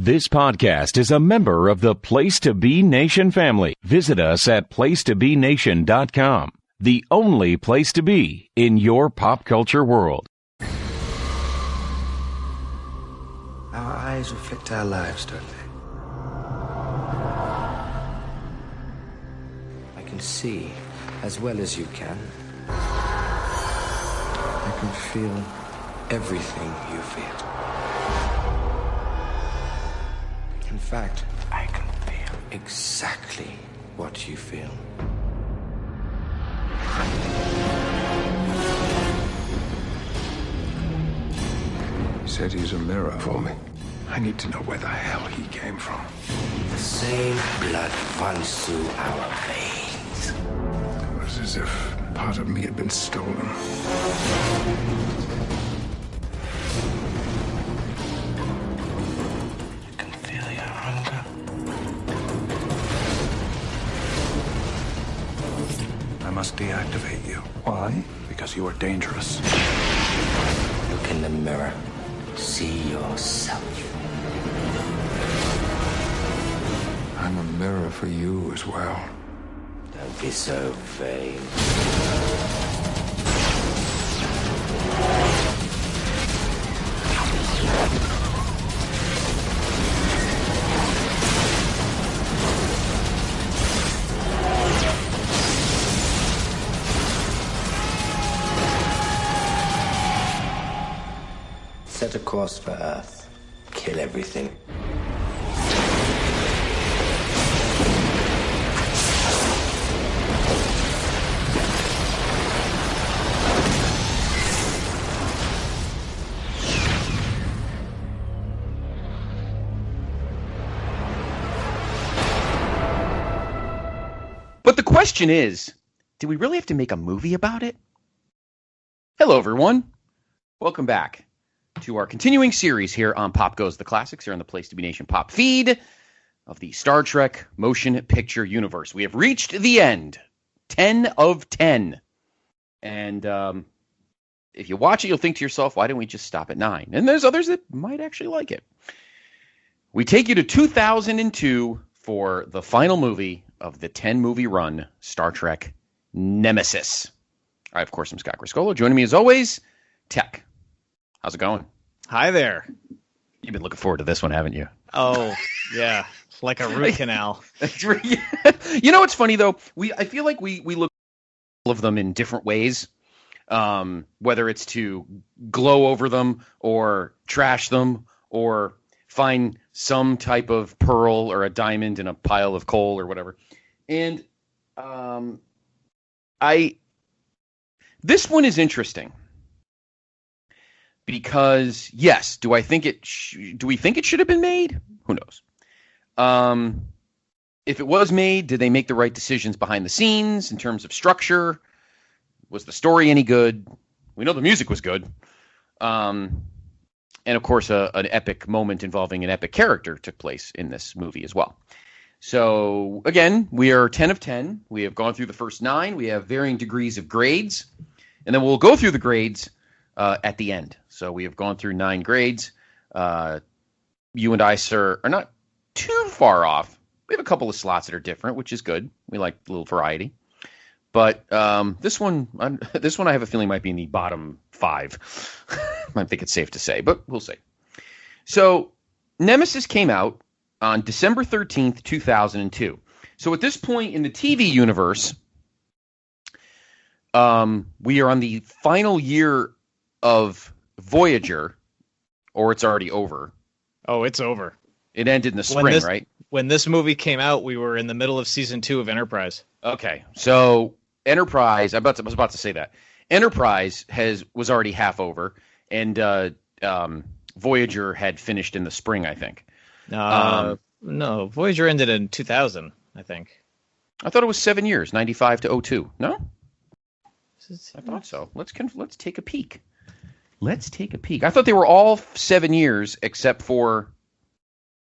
This podcast is a member of the Place to Be Nation family. Visit us at placetobenation.com, the only place to be in your pop culture world. Our eyes reflect our lives, don't they? I can see as well as you can. I can feel everything you feel. In fact, I can feel exactly what you feel. He said he's a mirror for me. I need to know where the hell he came from. The same blood runs through our veins. It was as if part of me had been stolen. I must deactivate you. Why? Because you are dangerous. Look in the mirror. See yourself. I'm a mirror for you as well. Don't be so vain. Set a course for Earth. Kill everything. But the question is, do we really have to make a movie about it? Hello, everyone. Welcome back to our continuing series here on Pop Goes the Classics, here on the Place to Be Nation Pop feed of the Star Trek motion picture universe. We have reached the end, 10 of 10. And if you watch it, you'll think to yourself, why didn't we just stop at 9? And there's others that might actually like it. We take you to 2002 for the final movie of the 10-movie run, Star Trek Nemesis. All right, of course, I'm Scott Griscolo. Joining me as always, Tech. How's it going? Hi there. You've been looking forward to this one, haven't you? Oh, yeah. Like a root canal. You know what's funny, though? I feel like we look at all of them in different ways, whether it's to glow over them or trash them or find some type of pearl or a diamond in a pile of coal or whatever. And this one is interesting. Because yes, do we think it should have been made? Who knows? If it was made, did they make the right decisions behind the scenes in terms of structure? Was the story any good? We know the music was good, and of course, an epic moment involving an epic character took place in this movie as well. So again, we are 10 of 10. We have gone through the first 9. We have varying degrees of grades, and then we'll go through the grades at the end. So we have gone through 9 grades. You and I, sir, are not too far off. We have a couple of slots that are different, which is good. We like a little variety. But this one I have a feeling might be in the bottom 5. I think it's safe to say, but we'll see. So Nemesis came out on December 13th, 2002. So at this point in the TV universe, we are on the final year of Voyager, or it's already over. Oh, it's over. It ended in the spring, right? When this movie came out, we were in the middle of season 2 of Enterprise. Okay, so Enterprise, I was about to say that. Enterprise was already half over, and Voyager had finished in the spring, I think. No, Voyager ended in 2000, I think. I thought it was 7 years, 95 to 02. No? I thought so. Let's take a peek. I thought they were all 7 years except for...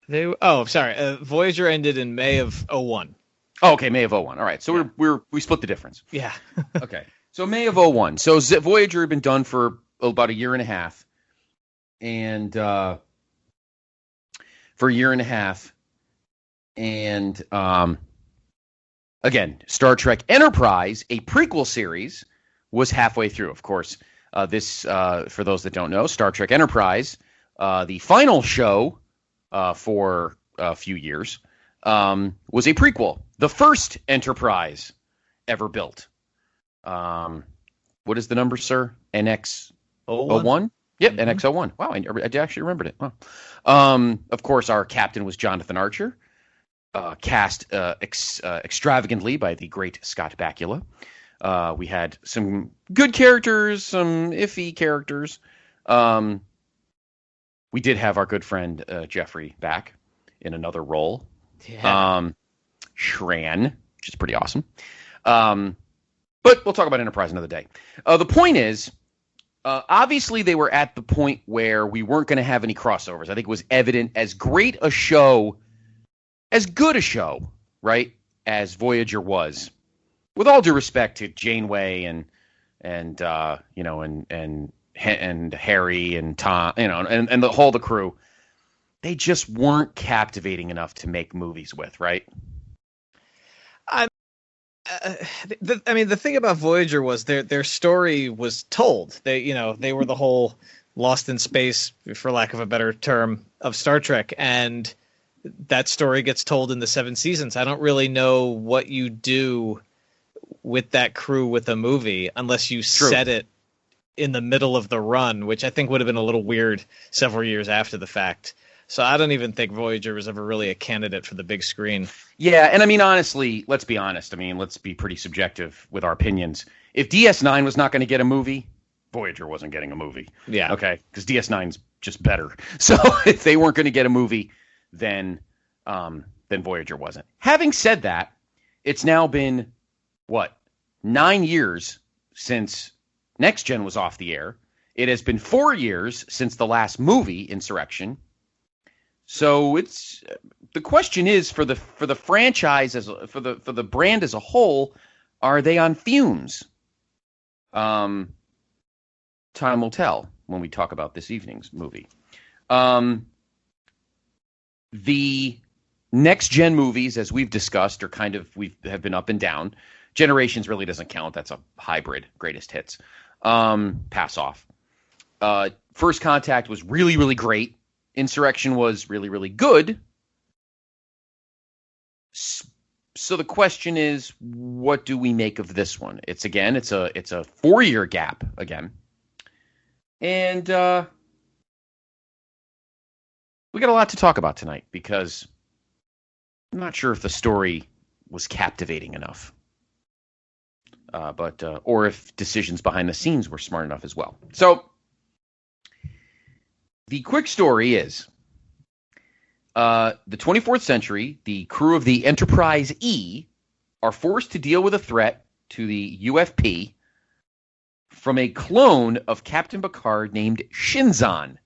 Voyager ended in May of 01. Oh, okay, May of 01. All right, so yeah. we split the difference. Yeah. Okay, so May of 01. So Voyager had been done for about a year and a half. And for a year and a half. And again, Star Trek Enterprise, a prequel series, was halfway through. Of course, this, for those that don't know, Star Trek Enterprise, the final show for a few years, was a prequel. The first Enterprise ever built. What is the number, sir? NX-01? Yep, mm-hmm. NX-01. Wow, I actually remembered it. Wow. Of course, our captain was Jonathan Archer, cast extravagantly by the great Scott Bakula. We had some good characters, some iffy characters. We did have our good friend Jeffrey back in another role. Yeah. Shran, which is pretty awesome. But we'll talk about Enterprise another day. The point is, obviously they were at the point where we weren't going to have any crossovers. I think it was evident, as great a show, as good a show, right, as Voyager was. With all due respect to Janeway and Harry and Tom, and the crew, they just weren't captivating enough to make movies with, right? The thing about Voyager was their story was told. They were the whole Lost in Space, for lack of a better term, of Star Trek, and that story gets told in the 7 seasons. I don't really know what you do with that crew with a movie unless you set it in the middle of the run, which I think would have been a little weird several years after the fact. So I don't even think Voyager was ever really a candidate for the big screen. Yeah, and I mean, honestly, let's be honest. I mean, let's be pretty subjective with our opinions. If DS9 was not going to get a movie, Voyager wasn't getting a movie. Yeah. Okay, because DS9's just better. So if they weren't going to get a movie, then Voyager wasn't. Having said that, it's now been, 9 years since Next Gen was off the air. It has been 4 years since the last movie, Insurrection. So it's the question is for the franchise for the brand as a whole, are they on fumes? Time will tell when we talk about this evening's movie. The Next Gen movies, as we've discussed, are have been up and down. Generations really doesn't count. That's a hybrid greatest hits. Pass off. First Contact was really, really great. Insurrection was really, really good. So the question is, what do we make of this one? It's a 4-year gap again. And we got a lot to talk about tonight because I'm not sure if the story was captivating enough. Or if decisions behind the scenes were smart enough as well. So the quick story is, the 24th century, the crew of the Enterprise E are forced to deal with a threat to the UFP from a clone of Captain Picard named Shinzon,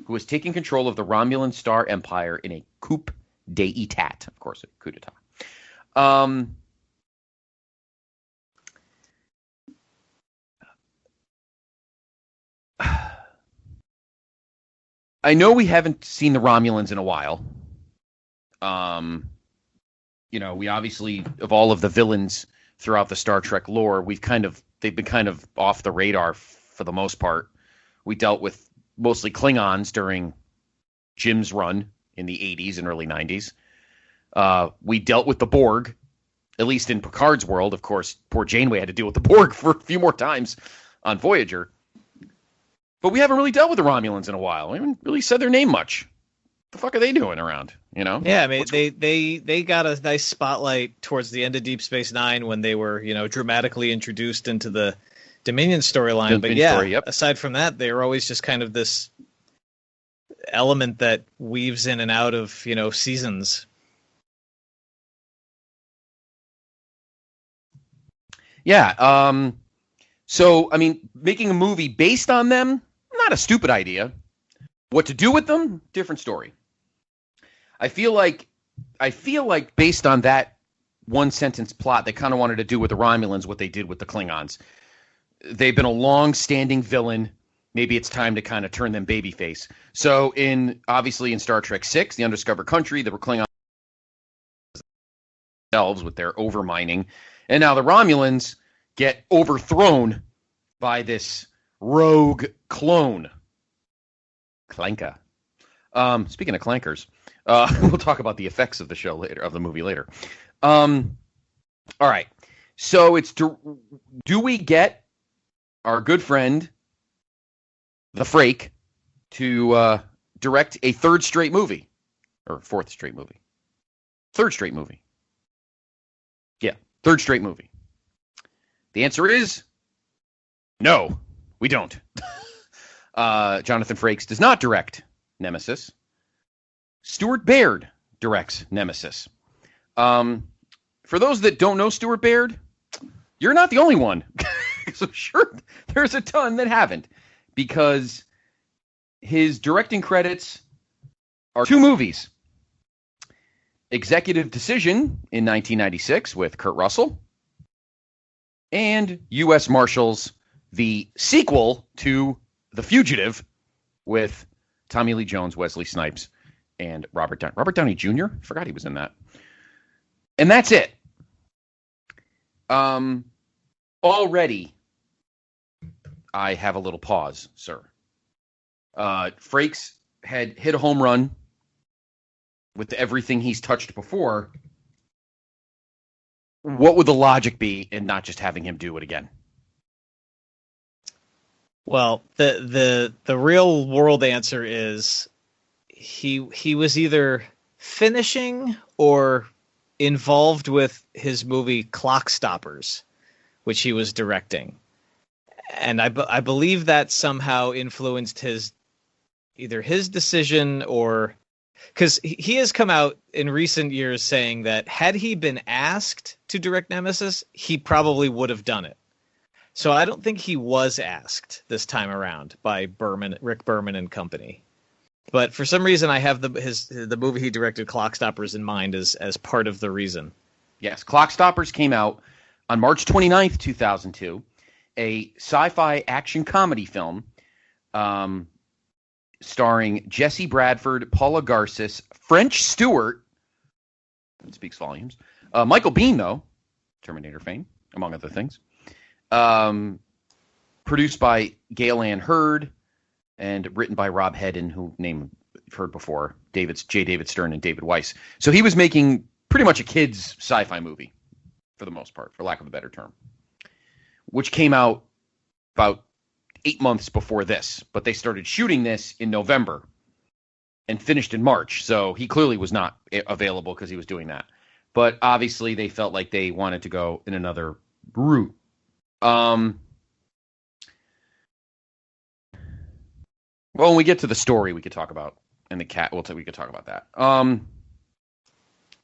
who is taking control of the Romulan Star Empire in a coup d'etat. Of course, a coup d'etat. I know we haven't seen the Romulans in a while. We obviously, of all of the villains throughout the Star Trek lore, they've been kind of off the radar for the most part. We dealt with mostly Klingons during Jim's run in the 80s and early 90s. We dealt with the Borg, at least in Picard's world. Of course, poor Janeway had to deal with the Borg for a few more times on Voyager. But we haven't really dealt with the Romulans in a while. We haven't really said their name much. What the fuck are they doing around? Yeah, I mean, they got a nice spotlight towards the end of Deep Space Nine when they were, dramatically introduced into the Dominion storyline. But aside from that, they were always just kind of this element that weaves in and out of, seasons. Yeah. So, I mean, making a movie based on them, not a stupid idea. What to do with them, different story. I feel like based on that one sentence plot, they kind of wanted to do with the Romulans what they did with the Klingons. They've been a long-standing villain maybe it's time to kind of turn them babyface. So obviously in Star Trek VI, the undiscovered country, the Klingons themselves with their overmining, and now the Romulans get overthrown by this rogue clone. Clanka. Speaking of clankers, we'll talk about the effects of the show later, of the movie later. All right. So do we get our good friend, the Frake, to direct a third straight movie? Or fourth straight movie? Third straight movie. Yeah, third straight movie. The answer is no, we don't. Jonathan Frakes does not direct Nemesis. Stuart Baird directs Nemesis. For those that don't know Stuart Baird, you're not the only one. So sure, there's a ton that haven't, because his directing credits are 2 movies. Executive Decision in 1996 with Kurt Russell, and U.S. Marshals, the sequel to The Fugitive with Tommy Lee Jones, Wesley Snipes, and Robert Downey Jr. I forgot he was in that. And that's it. Already, I have a little pause, sir. Frakes had hit a home run with everything he's touched before. What would the logic be in not just having him do it again? Well, the real world answer is he was either finishing or involved with his movie Clock Stoppers, which he was directing. And I believe that somehow influenced either his decision, or because he has come out in recent years saying that had he been asked to direct Nemesis, he probably would have done it. So I don't think he was asked this time around by Rick Berman and company. But for some reason, I have the movie he directed, Clock Stoppers, in mind as part of the reason. Yes, Clock Stoppers came out on March 29th, 2002, a sci-fi action comedy film starring Jesse Bradford, Paula Garces, French Stewart, that speaks volumes, Michael Biehn, though, Terminator fame, among other things, produced by Gail Ann Hurd, and written by Rob Hedden, who name you've heard before, J. David Stern and David Weiss. So he was making pretty much a kid's sci-fi movie, for the most part, for lack of a better term, which came out about 8 months before this. But they started shooting this in November and finished in March. So he clearly was not available because he was doing that. But obviously they felt like they wanted to go in another route. Well, when we get to the story, we could talk about, and the cat, we could talk about that.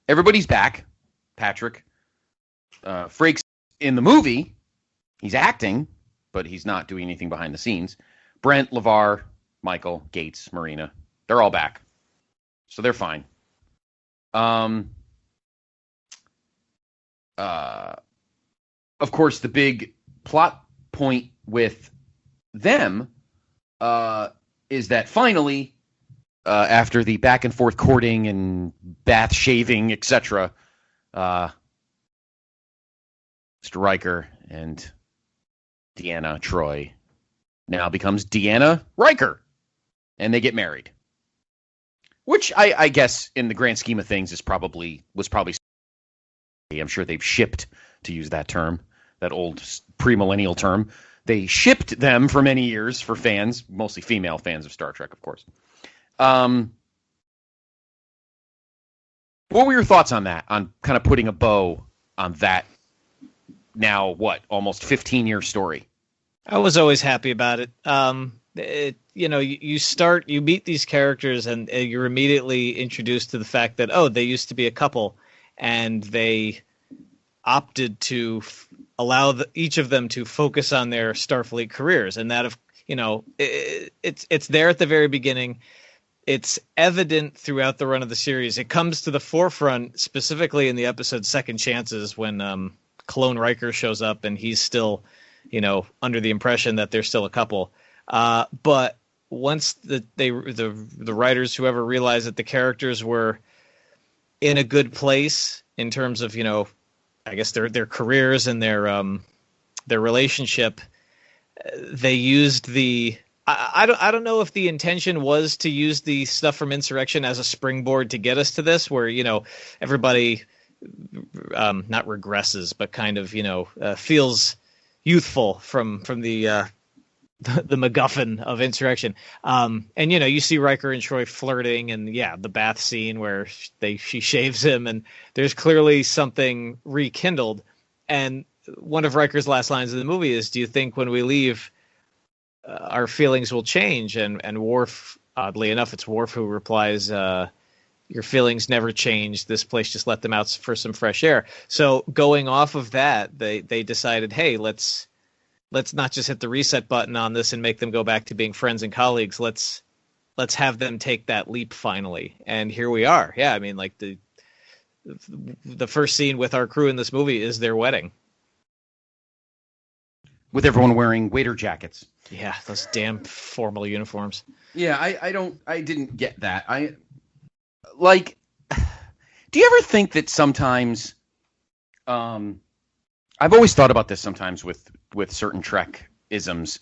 Everybody's back. Patrick Frakes in the movie, he's acting, but he's not doing anything behind the scenes. Brent, LeVar, Michael, Gates, Marina, they're all back. So they're fine. Of course, the big plot point with them is that finally, after the back and forth courting and bath shaving, etc., Mr. Riker and Deanna Troi now becomes Deanna Riker, and they get married. Which I guess, in the grand scheme of things, was probably. I'm sure they've shipped, to use that term, that old premillennial term. They shipped them for many years for fans, mostly female fans of Star Trek, of course. What were your thoughts on that? On kind of putting a bow on that now, almost 15-year story? I was always happy about it. You meet these characters and you're immediately introduced to the fact that, they used to be a couple, and they opted to allow each of them to focus on their Starfleet careers. And that, it's there at the very beginning. It's evident throughout the run of the series. It comes to the forefront specifically in the episode Second Chances, when Clone Riker shows up and he's still, under the impression that they're still a couple. But once the writers, whoever, realized that the characters were in a good place in terms of, I guess their careers and their relationship, they used the. I don't know if the intention was to use the stuff from Insurrection as a springboard to get us to this, where everybody not regresses, but kind of feels youthful from the MacGuffin of Insurrection. And you see Riker and Troy flirting, and the bath scene where she shaves him, and there's clearly something rekindled. And one of Riker's last lines in the movie is, "Do you think when we leave, our feelings will change?" And Worf, oddly enough, it's Worf who replies, "Your feelings never change. This place just let them out for some fresh air." So going off of that, they decided, hey, let's not just hit the reset button on this and make them go back to being friends and colleagues. Let's have them take that leap finally. And here we are. Yeah, I mean, like the first scene with our crew in this movie is their wedding. With everyone wearing waiter jackets. Yeah, those damn formal uniforms. Yeah, I didn't get that. Do you ever think that sometimes, I've always thought about this sometimes with certain Trek isms.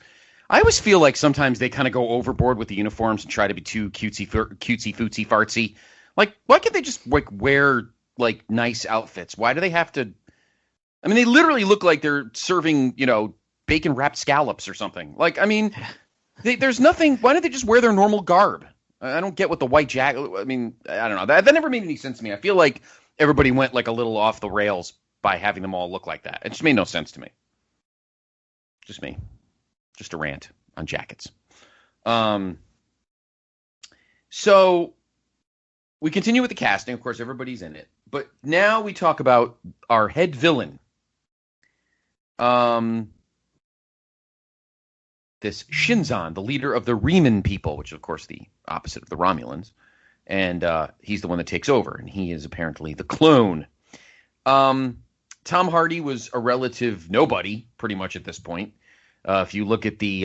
I always feel like sometimes they kind of go overboard with the uniforms and try to be too cutesy footsy fartsy. Like, why can't they just wear nice outfits? Why do they have to? I mean, they literally look like they're serving, bacon wrapped scallops or something. There's nothing. Why don't they just wear their normal garb? I don't get what the white jacket. I mean, I don't know. That never made any sense to me. I feel like everybody went a little off the rails by having them all look like that. It just made no sense to me. Just me. Just a rant on jackets. So we continue with the casting. Of course, everybody's in it. But now we talk about our head villain. This Shinzon, the leader of the Riemann people, which is, of course, the opposite of the Romulans. And he's the one that takes over, and he is apparently the clone. Tom Hardy was a relative nobody, pretty much at this point. If you look at the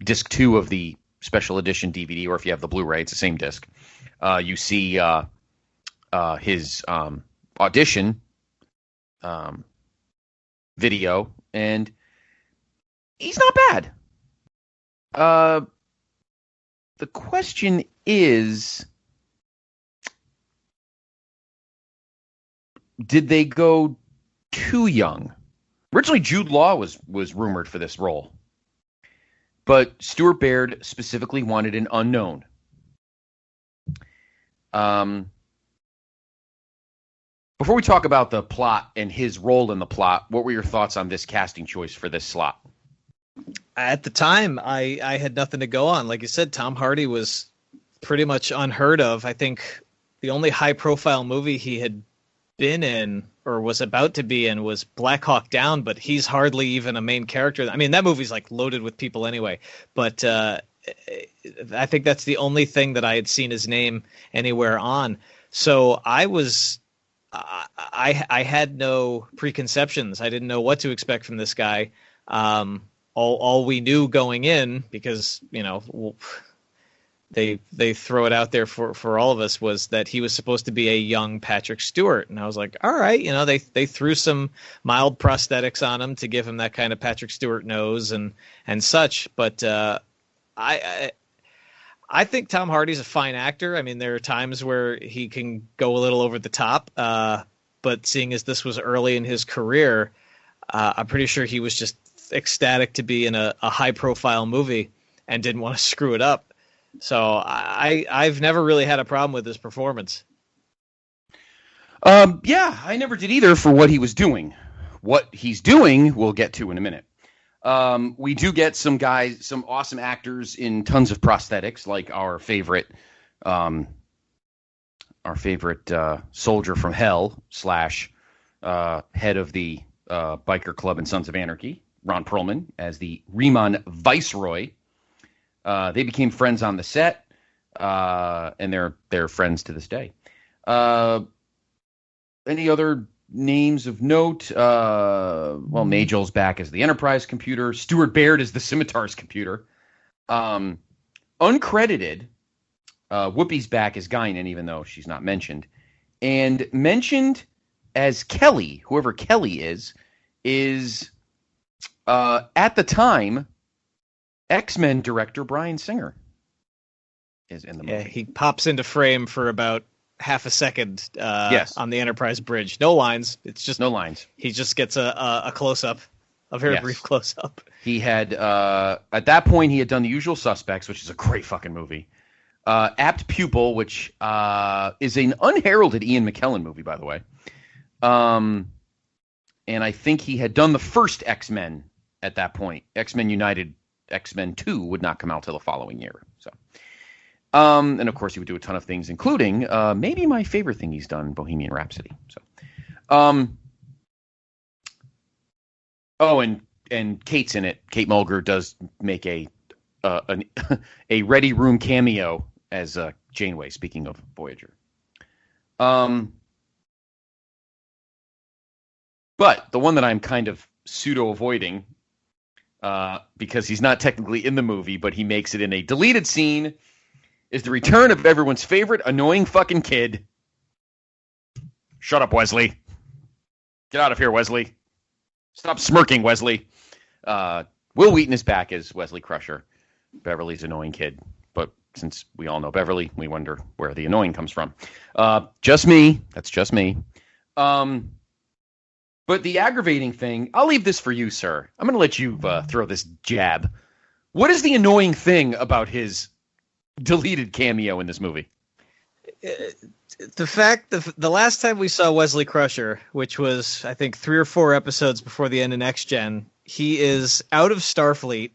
disc 2 of the special edition DVD, or if you have the Blu-ray, it's the same disc. You see his audition video, and he's not bad. The question is, did they go too young? Originally, Jude Law was rumored for this role, but Stuart Baird specifically wanted an unknown. Before we talk about the plot and his role in the plot, what were your thoughts on this casting choice for this slot? At the time, I had nothing to go on. Like you said, Tom Hardy was pretty much unheard of. I think the only high-profile movie he had been in or was about to be in was Black Hawk Down, but he's hardly even a main character. I mean, that movie's loaded with people anyway. But I think that's the only thing that I had seen his name anywhere on. So I had no preconceptions. I didn't know what to expect from this guy. All we knew going in, because they throw it out there for all of us, was that he was supposed to be a young Patrick Stewart, and I was like, all right, they threw some mild prosthetics on him to give him that kind of Patrick Stewart nose and such. But I think Tom Hardy's a fine actor. I mean, there are times where he can go a little over the top, but seeing as this was early in his career, I'm pretty sure he was just ecstatic to be in a high-profile movie and didn't want to screw it up. So I've never really had a problem with his performance. Yeah, I never did either for what he was doing. What he's doing, we'll get to in a minute. We do get some awesome actors in tons of prosthetics, like our favorite soldier from hell / head of the biker club and Sons of Anarchy, Ron Perlman, as the Riemann Viceroy. They became friends on the set, and they're friends to this day. Any other names of note. Majel's back as the Enterprise computer. Stuart Baird is the Scimitar's computer. Uncredited, Whoopi's back as Guinan, even though she's not mentioned. And mentioned as Kelly, whoever Kelly is at the time, X-Men director Bryan Singer is in the movie. Yeah, he pops into frame for about half a second on the Enterprise bridge. No lines. It's just no lines. He just gets a close-up, a very brief close-up. He had, at that point, he had done The Usual Suspects, which is a great fucking movie. Apt Pupil, which is an unheralded Ian McKellen movie, by the way. And I think he had done the first X-Men at that point. X-Men United, X-Men 2 would not come out till the following year. So, and of course he would do a ton of things, including maybe my favorite thing he's done, Bohemian Rhapsody. So, and Kate's in it. Kate Mulgrew does make a Ready Room cameo as Janeway. Speaking of Voyager, but the one that I'm kind of pseudo avoiding, because he's not technically in the movie, but he makes it in a deleted scene, is the return of everyone's favorite annoying fucking kid. Shut up, Wesley. Get out of here, Wesley. Stop smirking, Wesley. Will Wheaton is back as Wesley Crusher, Beverly's annoying kid. But since we all know Beverly, we wonder where the annoying comes from. Just me. That's just me. But the aggravating thing, I'll leave this for you, sir. I'm going to let you throw this jab. What is the annoying thing about his deleted cameo in this movie? The fact that the last time we saw Wesley Crusher, which was, I think, 3 or 4 episodes before the end of Next Gen, he is out of Starfleet,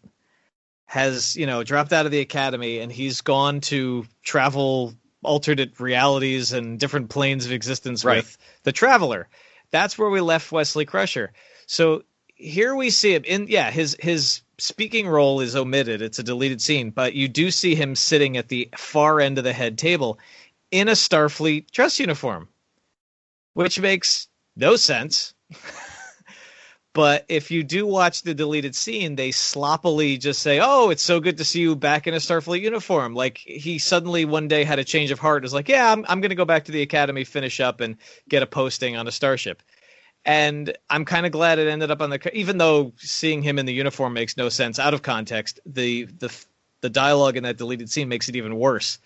has, dropped out of the Academy, and he's gone to travel alternate realities and different planes of existence with the Traveler. That's where we left Wesley Crusher. So here we see him his speaking role is omitted. It's a deleted scene, but you do see him sitting at the far end of the head table in a Starfleet dress uniform, which makes no sense. But if you do watch the deleted scene, they sloppily just say, "Oh, it's so good to see you back in a Starfleet uniform." Like he suddenly one day had a change of heart. Is like, "Yeah, I'm going to go back to the Academy, finish up, and get a posting on a starship." And I'm kind of glad it ended up on even though seeing him in the uniform makes no sense out of context. The dialogue in that deleted scene makes it even worse,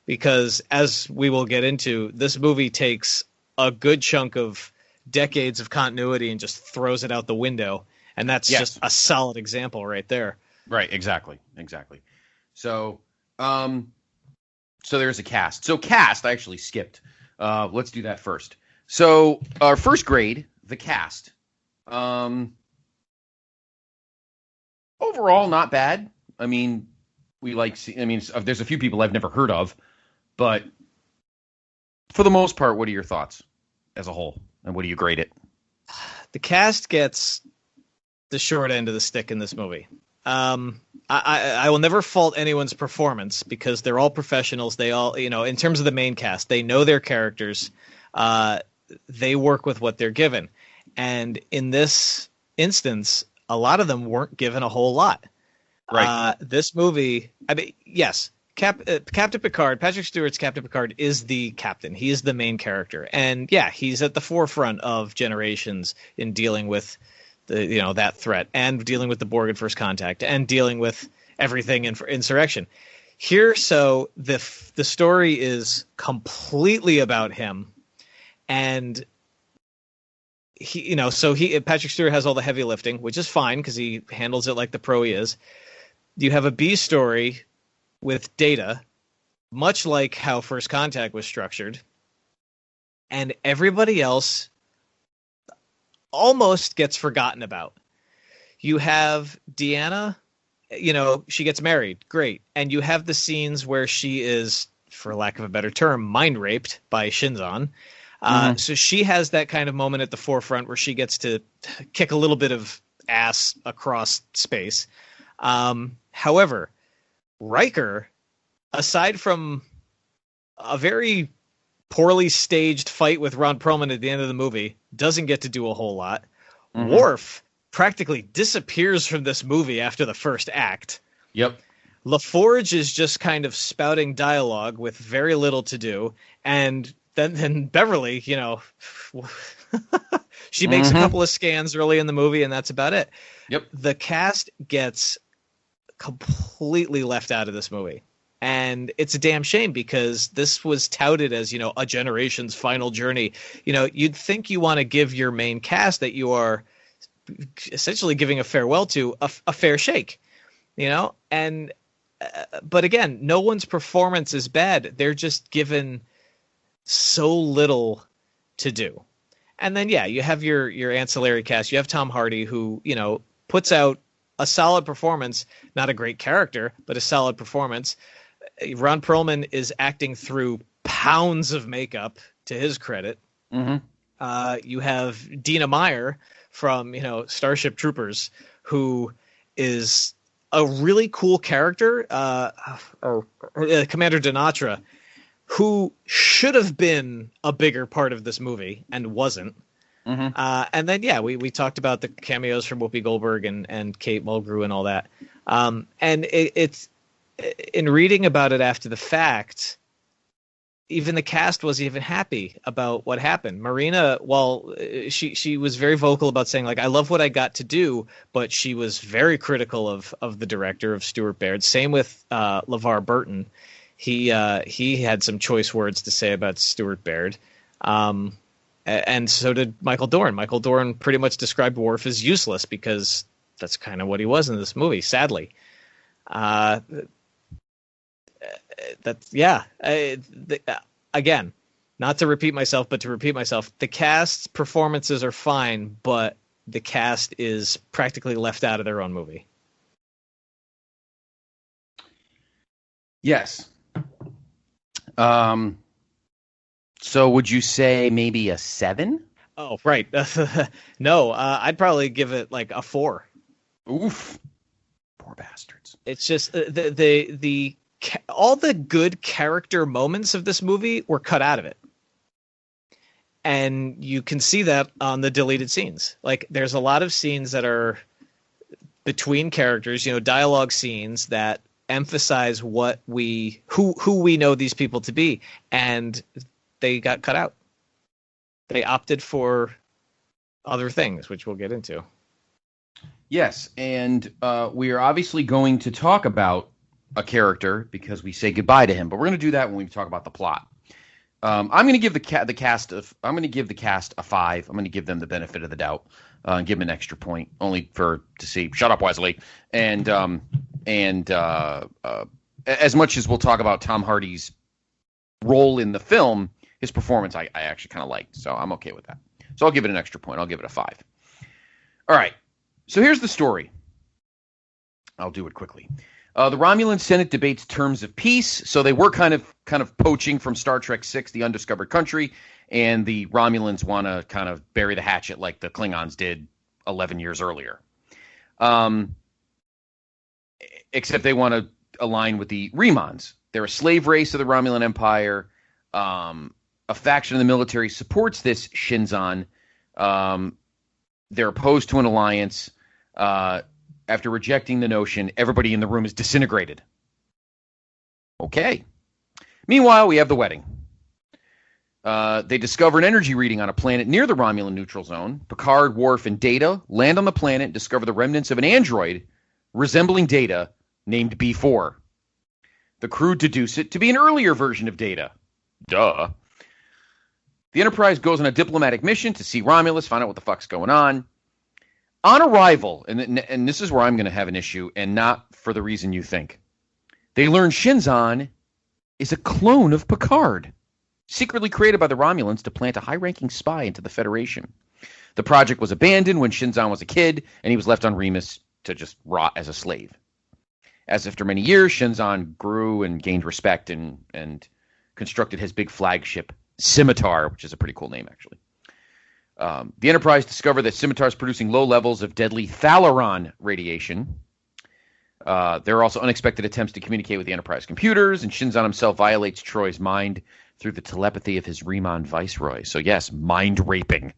because as we will get into, this movie takes a good chunk of decades of continuity and just throws it out the window, and that's just a solid example right there. Right, exactly. So there's a cast. So cast, I actually skipped. Let's do that first. So our first grade, the cast. Overall, not bad. I mean, there's a few people I've never heard of, but for the most part, what are your thoughts as a whole? And what do you grade it? The cast gets the short end of the stick in this movie. I will never fault anyone's performance because they're all professionals. They all, in terms of the main cast, they know their characters. They work with what they're given. And in this instance, a lot of them weren't given a whole lot. Right. This movie, yes, Captain Picard, Patrick Stewart's Captain Picard is the captain. He is the main character. And yeah, he's at the forefront of Generations in dealing with that threat and dealing with the Borg at First Contact and dealing with everything in Insurrection. Here, so the story is completely about him. And Patrick Stewart has all the heavy lifting, which is fine because he handles it like the pro he is. You have a B story with Data, much like how First Contact was structured, and everybody else almost gets forgotten about. You have Deanna, she gets married, great, and you have the scenes where she is, for lack of a better term, mind raped by Shinzon. So she has that kind of moment at the forefront where she gets to kick a little bit of ass across space. However, Riker, aside from a very poorly staged fight with Ron Perlman at the end of the movie. Doesn't get to do a whole lot. Mm-hmm. Worf practically disappears from this movie after the first act. Yep. LaForge is just kind of spouting dialogue with very little to do. And then Beverly, you know, she makes a couple of scans early in the movie, and that's about it. Yep. The cast gets completely left out of this movie. And it's a damn shame because this was touted as, you know, a generation's final journey. You know, you'd think you want to give your main cast that you are essentially giving a farewell to a fair shake, you know? And but again, no one's performance is bad. They're just given so little to do. And then, yeah, you have your ancillary cast. You have Tom Hardy, who, you know, puts out a solid performance, not a great character, but a solid performance. Ron Perlman is acting through pounds of makeup, to his credit. You have Dina Meyer from, you know, Starship Troopers, who is a really cool character, Commander Dinatra, who should have been a bigger part of this movie and wasn't. And then, yeah, we talked about the cameos from Whoopi Goldberg and Kate Mulgrew and all that. And it's in reading about it after the fact, even the cast wasn't even happy about what happened. Marina, while she was very vocal about saying, like, I love what I got to do, but she was very critical of the director, of Stuart Baird. Same with LeVar Burton. He had some choice words to say about Stuart Baird. And so did Michael Dorn. Michael Dorn pretty much described Worf as useless because that's kind of what he was in this movie, sadly. Again, not to repeat myself, but to repeat myself, the cast's performances are fine, but the cast is practically left out of their own movie. Yes. So would you say maybe a 7? Oh, right. No, I'd probably give it like a 4. Oof. Poor bastards. It's just all the good character moments of this movie were cut out of it. And you can see that on the deleted scenes. Like, there's a lot of scenes that are between characters, you know, dialogue scenes that emphasize who we know these people to be, and they got cut out. They opted for other things, which we'll get into. Yes, and we are obviously going to talk about a character because we say goodbye to him, but we're going to do that when we talk about the plot. I'm going to give the cast a 5. I'm going to give them the benefit of the doubt and give them an extra point, only to see. Shut up, Wesley. And as much as we'll talk about Tom Hardy's role in the film, his performance I actually kind of liked, so I'm okay with that. So I'll give it an extra point. I'll give it a 5. All right. So here's the story. I'll do it quickly. The Romulan Senate debates terms of peace. So they were kind of poaching from Star Trek VI, The Undiscovered Country, and the Romulans want to kind of bury the hatchet like the Klingons did 11 years earlier. Except they want to align with the Remons. They're a slave race of the Romulan Empire. A faction of the military supports this Shinzon. They're opposed to an alliance. After rejecting the notion, everybody in the room is disintegrated. Okay. Meanwhile, we have the wedding. They discover an energy reading on a planet near the Romulan neutral zone. Picard, Worf, and Data land on the planet and discover the remnants of an android resembling Data named B4. The crew deduce it to be an earlier version of Data. Duh. The Enterprise goes on a diplomatic mission to see Romulus, find out what the fuck's going on. On arrival, and this is where I'm going to have an issue, and not for the reason you think, they learn Shinzon is a clone of Picard, secretly created by the Romulans to plant a high-ranking spy into the Federation. The project was abandoned when Shinzon was a kid, and he was left on Remus to just rot as a slave. As after many years, Shinzon grew and gained respect and constructed his big flagship, Scimitar, which is a pretty cool name, actually. The Enterprise discovered that Scimitar is producing low levels of deadly Thalaron radiation. There are also unexpected attempts to communicate with the Enterprise computers, and Shinzon himself violates Troy's mind through the telepathy of his Riemann Viceroy. So yes, mind raping.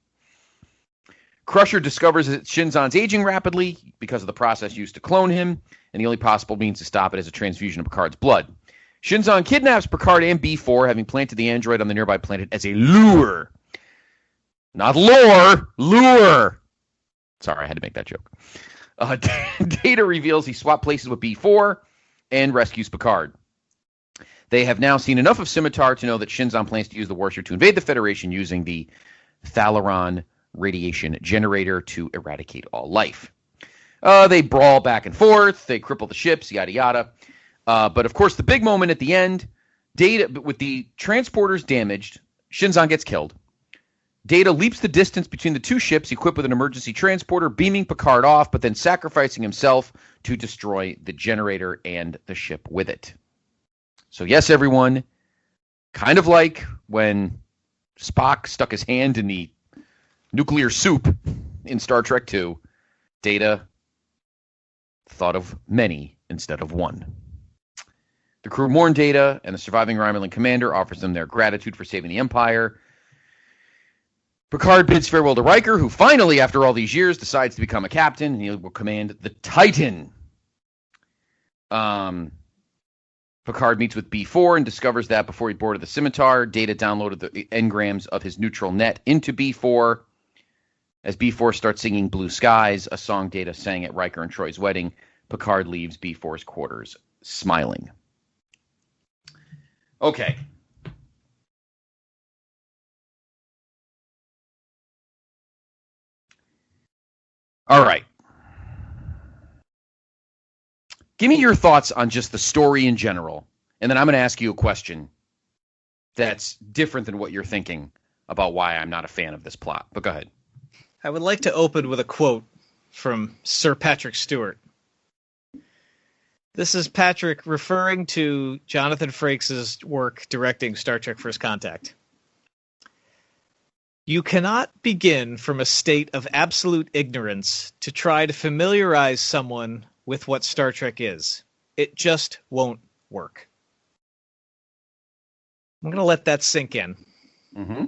Crusher discovers that Shinzon's aging rapidly because of the process used to clone him, and the only possible means to stop it is a transfusion of Picard's blood. Shinzon kidnaps Picard and B4, having planted the android on the nearby planet as a lure. Not lore, lure. Sorry, I had to make that joke. Data reveals he swapped places with B4 and rescues Picard. They have now seen enough of Scimitar to know that Shinzon plans to use the warship to invade the Federation using the Thalaron radiation generator to eradicate all life. They brawl back and forth. They cripple the ships, yada, yada. But, of course, the big moment at the end, Data, with the transporters damaged, Shinzon gets killed. Data leaps the distance between the two ships equipped with an emergency transporter, beaming Picard off, but then sacrificing himself to destroy the generator and the ship with it. So, yes, everyone, kind of like when Spock stuck his hand in the nuclear soup in Star Trek II, Data thought of many instead of one. The crew mourn Data, and the surviving Romulan commander offers them their gratitude for saving the Empire. Picard bids farewell to Riker, who finally, after all these years, decides to become a captain, and he will command the Titan. Picard meets with B4 and discovers that before he boarded the Scimitar, Data downloaded the engrams of his neutral net into B4. As B4 starts singing Blue Skies, a song Data sang at Riker and Troy's wedding, Picard leaves B4's quarters, smiling. Okay. All right. Give me your thoughts on just the story in general, and then I'm going to ask you a question that's different than what you're thinking about why I'm not a fan of this plot. But go ahead. I would like to open with a quote from Sir Patrick Stewart. This is Patrick referring to Jonathan Frakes' work directing Star Trek First Contact. You cannot begin from a state of absolute ignorance to try to familiarize someone with what Star Trek is. It just won't work. I'm going to let that sink in. Mm-hmm.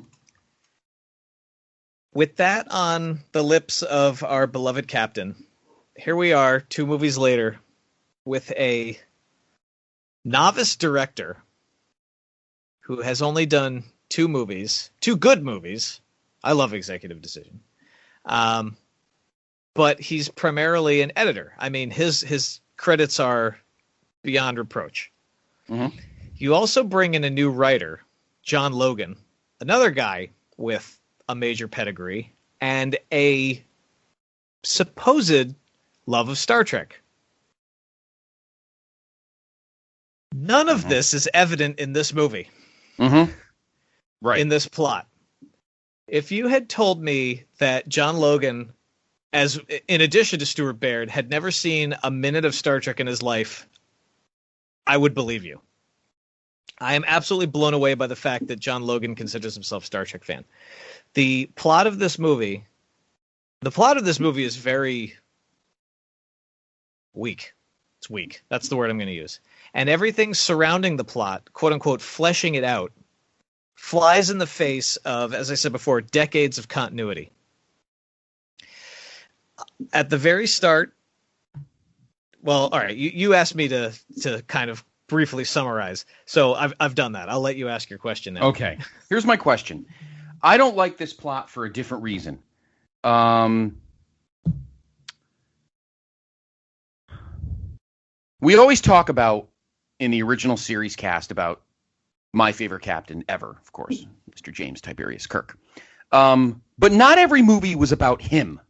With that on the lips of our beloved captain, here we are 2 movies later with a novice director who has only done 2 movies, 2 good movies. I love Executive Decision. But he's primarily an editor. I mean, his credits are beyond reproach. Mm-hmm. You also bring in a new writer, John Logan, another guy with a major pedigree and a supposed love of Star Trek. None of this is evident in this movie. Mm-hmm. Right. In this plot. If you had told me that John Logan, as in addition to Stuart Baird, had never seen a minute of Star Trek in his life, I would believe you. I am absolutely blown away by the fact that John Logan considers himself a Star Trek fan. The plot of this movie is very weak. It's weak. That's the word I'm going to use. And everything surrounding the plot, quote unquote, fleshing it out, flies in the face of, as I said before, decades of continuity. At the very start, well, all right, you asked me to kind of briefly summarize, so I've done that. I'll let you ask your question now. Okay, here's my question. I don't like this plot for a different reason. We always talk about, in the original series cast, about my favorite captain ever, of course, Mr. James Tiberius Kirk. But not every movie was about him.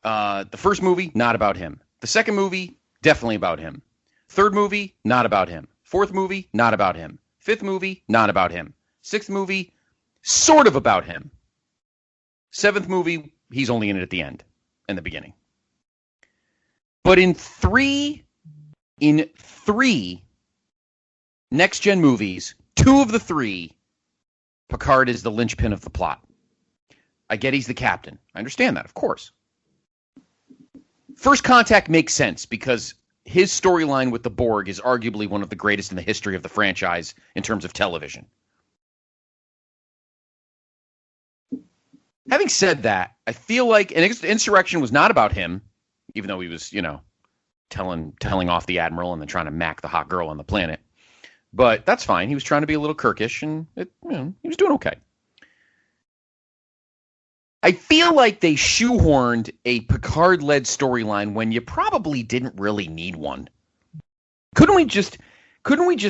The first movie, not about him. The second movie, definitely about him. Third movie, not about him. Fourth movie, not about him. Fifth movie, not about him. Sixth movie, sort of about him. Seventh movie, he's only in it at the end and the beginning. But in three next-gen movies, 2 of the 3, Picard is the linchpin of the plot. I get he's the captain. I understand that, of course. First Contact makes sense because his storyline with the Borg is arguably one of the greatest in the history of the franchise in terms of television. Having said that, I feel like an insurrection was not about him, even though he was, telling off the admiral and then trying to mack the hot girl on the planet. But that's fine. He was trying to be a little Kirkish, and he was doing okay. I feel like they shoehorned a Picard-led storyline when you probably didn't really need one. Couldn't we just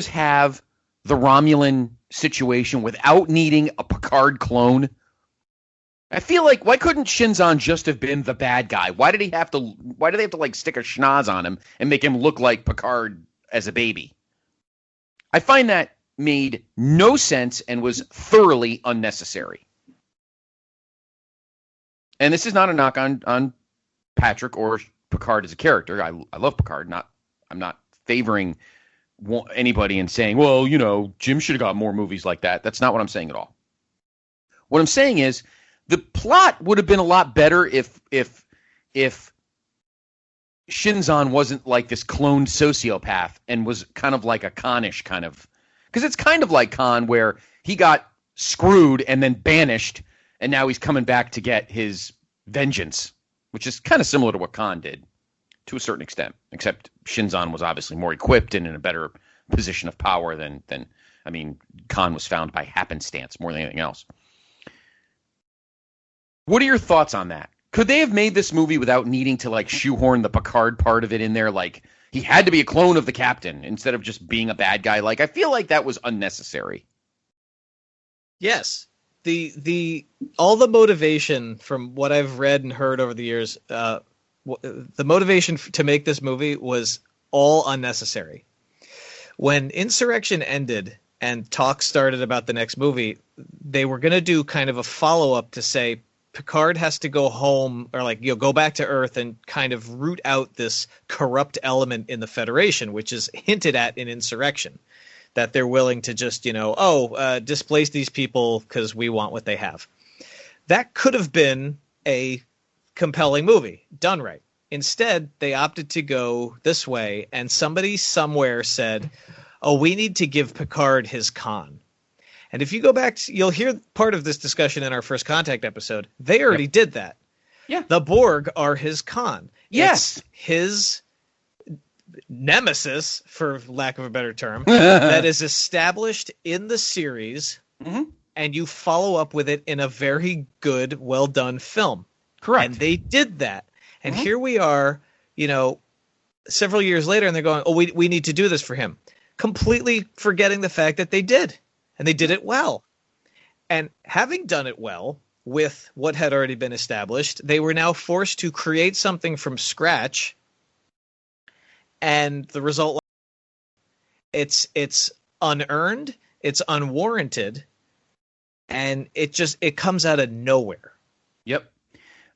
have the Romulan situation without needing a Picard clone? I feel like, why couldn't Shinzon just have been the bad guy? Why did they have to like stick a schnoz on him and make him look like Picard as a baby? I find that made no sense and was thoroughly unnecessary. And this is not a knock on Patrick or Picard as a character. I love Picard. I'm not favoring anybody and saying, well, Jim should have got more movies like that. That's not what I'm saying at all. What I'm saying is the plot would have been a lot better if Shinzon wasn't like this cloned sociopath and was kind of like a Khan-ish kind of, because it's kind of like Khan where he got screwed and then banished, and now he's coming back to get his vengeance, which is kind of similar to what Khan did to a certain extent, except Shinzon was obviously more equipped and in a better position of power than Khan was found by happenstance more than anything else. What are your thoughts on that? Could they have made this movie without needing to like shoehorn the Picard part of it in there? Like he had to be a clone of the captain instead of just being a bad guy. Like I feel like that was unnecessary. Yes. The all the motivation from what I've read and heard over the years, the motivation to make this movie was all unnecessary. When Insurrection ended and talk started about the next movie, they were going to do kind of a follow-up to say Picard has to go home or go back to Earth and kind of root out this corrupt element in the Federation, which is hinted at in Insurrection. That they're willing to just, displace these people because we want what they have. That could have been a compelling movie, done right. Instead, they opted to go this way, and somebody somewhere said, oh, we need to give Picard his Khan. And if you go back, you'll hear part of this discussion in our First Contact episode. They already did that. Yeah. The Borg are his Khan. Yes. It's his Nemesis, for lack of a better term, that is established in the series, and you follow up with it in a very good, well-done film. Correct. And they did that. And here we are, several years later, and they're going, oh, we need to do this for him. Completely forgetting the fact that they did. And they did it well. And having done it well with what had already been established, they were now forced to create something from scratch. And the result, it's unearned, it's unwarranted, and it comes out of nowhere. Yep.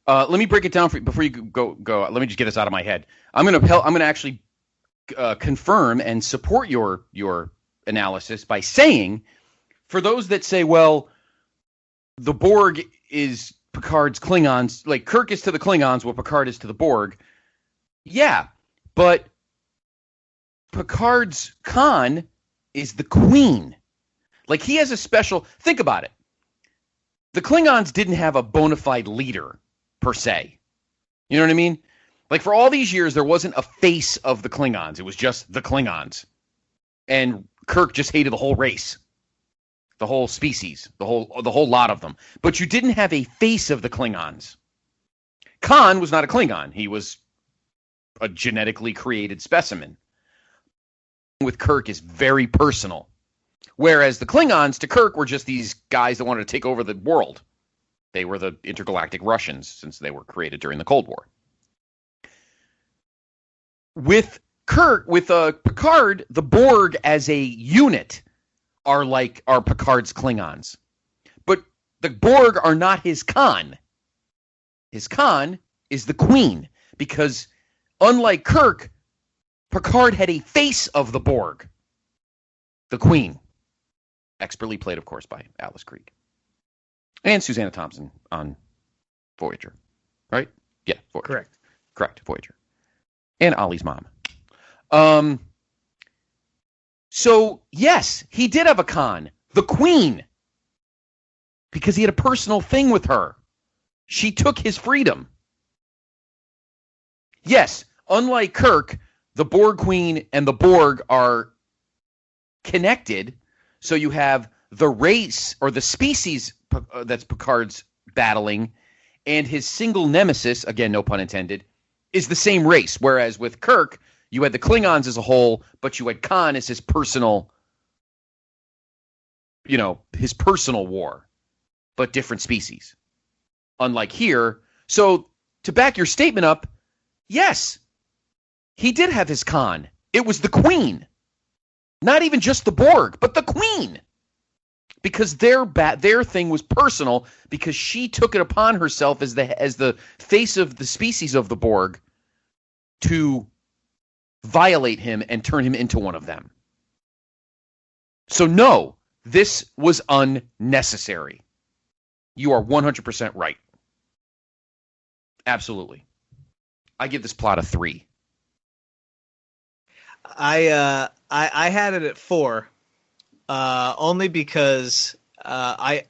Let me break it down for you before you go. Let me just get this out of my head. I'm gonna actually confirm and support your analysis by saying, for those that say, well, the Borg is Picard's Klingons, like Kirk is to the Klingons what Picard is to the Borg. Yeah, but Picard's Khan is the Queen. Like he has a special. Think about it. The Klingons didn't have a bona fide leader per se. You know what I mean? Like for all these years, there wasn't a face of the Klingons. It was just the Klingons, and Kirk just hated the whole race, the whole species, the whole lot of them. But you didn't have a face of the Klingons. Khan was not a Klingon. He was a genetically created specimen. With Kirk is very personal. Whereas the Klingons to Kirk were just these guys that wanted to take over the world. They were the intergalactic Russians since they were created during the Cold War. With Picard, the Borg as a unit are Picard's Klingons. But the Borg are not his Khan. His Khan is the Queen. Because unlike Kirk, Picard had a face of the Borg. The Queen. Expertly played, of course, by Alice Krige. And Susanna Thompson on Voyager. Right? Yeah, Voyager. Correct, Voyager. And Ollie's mom. So, yes, he did have a Khan. The Queen. Because he had a personal thing with her. She took his freedom. Yes, unlike Kirk, the Borg Queen and the Borg are connected. So you have the race or the species that's Picard's battling, and his single nemesis, again, no pun intended, is the same race. Whereas with Kirk, you had the Klingons as a whole, but you had Khan as his personal, his personal war, but different species. Unlike here. So to back your statement up, yes, he did have his Khan. It was the Queen. Not even just the Borg, but the Queen. Because their thing was personal, because she took it upon herself as the face of the species of the Borg to violate him and turn him into one of them. So no, this was unnecessary. You are 100% right. Absolutely. I give this plot a 3. I had it at 4, only because as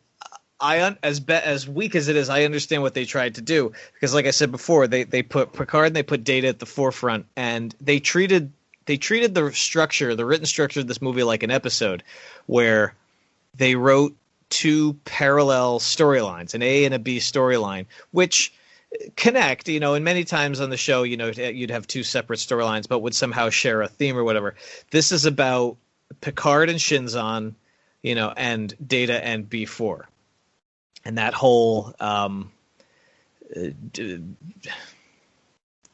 weak as it is, I understand what they tried to do. Because, like I said before, they put Picard and they put Data at the forefront, and they treated the written structure of this movie like an episode, where they wrote 2 parallel storylines, an A and a B storyline, which connect, and many times on the show, you'd have 2 separate storylines, but would somehow share a theme or whatever. This is about Picard and Shinzon, and Data and B4. And that whole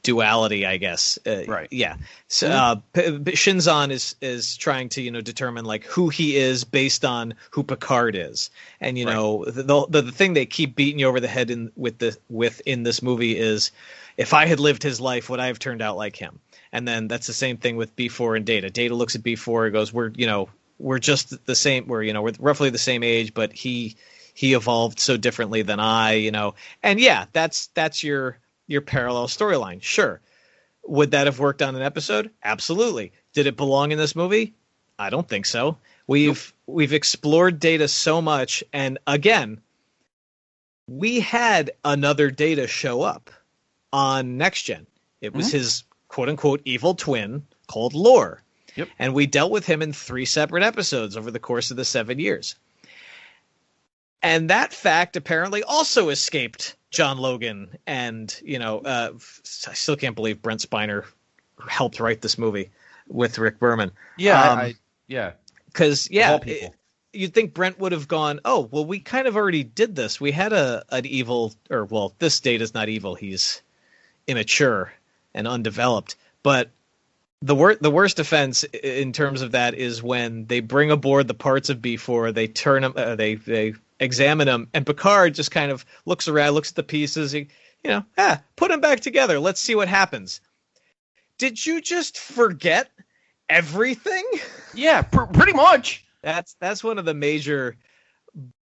duality, I guess. Right. Yeah. So Shinzon is trying to determine like who he is based on who Picard is, and the thing they keep beating you over the head in this movie is, if I had lived his life, would I have turned out like him? And then that's the same thing with B4 and Data. Data looks at B4 and goes, we're just the same. We're roughly the same age, but he evolved so differently than I. And yeah, that's your parallel storyline. Sure. Would that have worked on an episode? Absolutely. Did it belong in this movie? I don't think so. We've explored Data so much, and again, we had another Data show up on Next Gen. It was his quote unquote evil twin called Lore. Yep. And we dealt with him in 3 separate episodes over the course of the 7 years. And that fact apparently also escaped John Logan, and I still can't believe Brent Spiner helped write this movie with Rick Berman. Yeah, because you'd think Brent would have gone, oh well, we kind of already did this. We had an evil, or well, this Data's not evil. He's immature and undeveloped. But the worst offense in terms of that is when they bring aboard the parts of B4, they turn them, they examine them, and Picard just kind of looks around, looks at the pieces, put them back together. Let's see what happens. Did you just forget everything? Yeah, pretty much. That's one of the major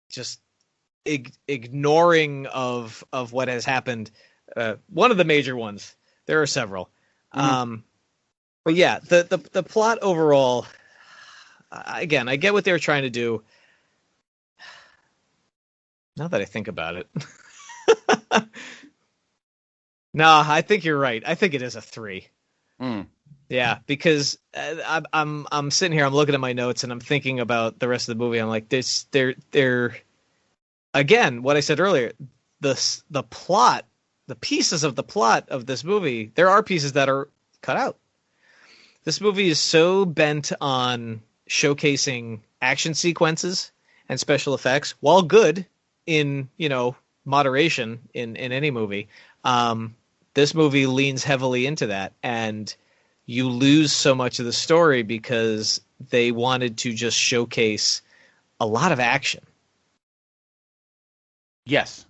just ignoring of what has happened. One of the major ones. There are several. But yeah, the plot overall, again, I get what they're trying to do. Now that I think about it. No, I think you're right. I think it is a 3. Yeah, because I'm sitting here, I'm looking at my notes, and I'm thinking about the rest of the movie. I'm like, they're again, what I said earlier, the plot, the pieces of the plot of this movie, there are pieces that are cut out. This movie is so bent on showcasing action sequences and special effects, while good in, moderation in any movie. This movie leans heavily into that, and you lose so much of the story because they wanted to just showcase a lot of action. Yes.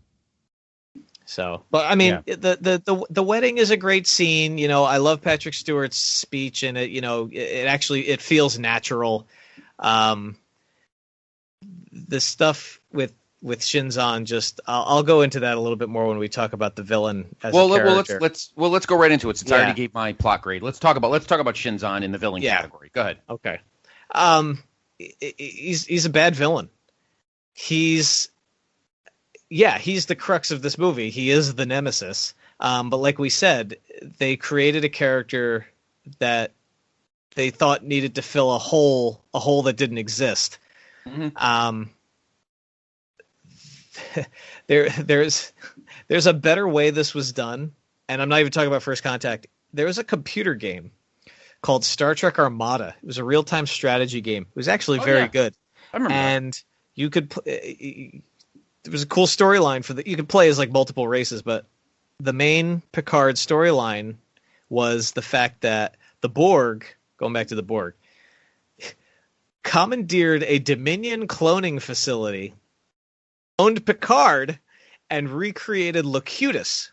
So, but I mean, the wedding is a great scene. I love Patrick Stewart's speech, and it feels natural. The stuff with Shinzon, just I'll go into that a little bit more when we talk about the villain as a character. Let's go right into it since I already gave my plot grade. Let's talk about Shinzon in the villain category. Go ahead. Okay. He's a bad villain. He's yeah, he's the crux of this movie. He is the Nemesis. But like we said, they created a character that they thought needed to fill a hole that didn't exist. Mm-hmm. There's a better way this was done, and I'm not even talking about First Contact. There was a computer game called Star Trek Armada. It was a real-time strategy game. It was actually very good. I remember. And you could there was a cool storyline for you could play as like multiple races, but the main Picard storyline was the fact that the Borg, going back to the Borg, commandeered a Dominion cloning facility, owned Picard, and recreated Locutus.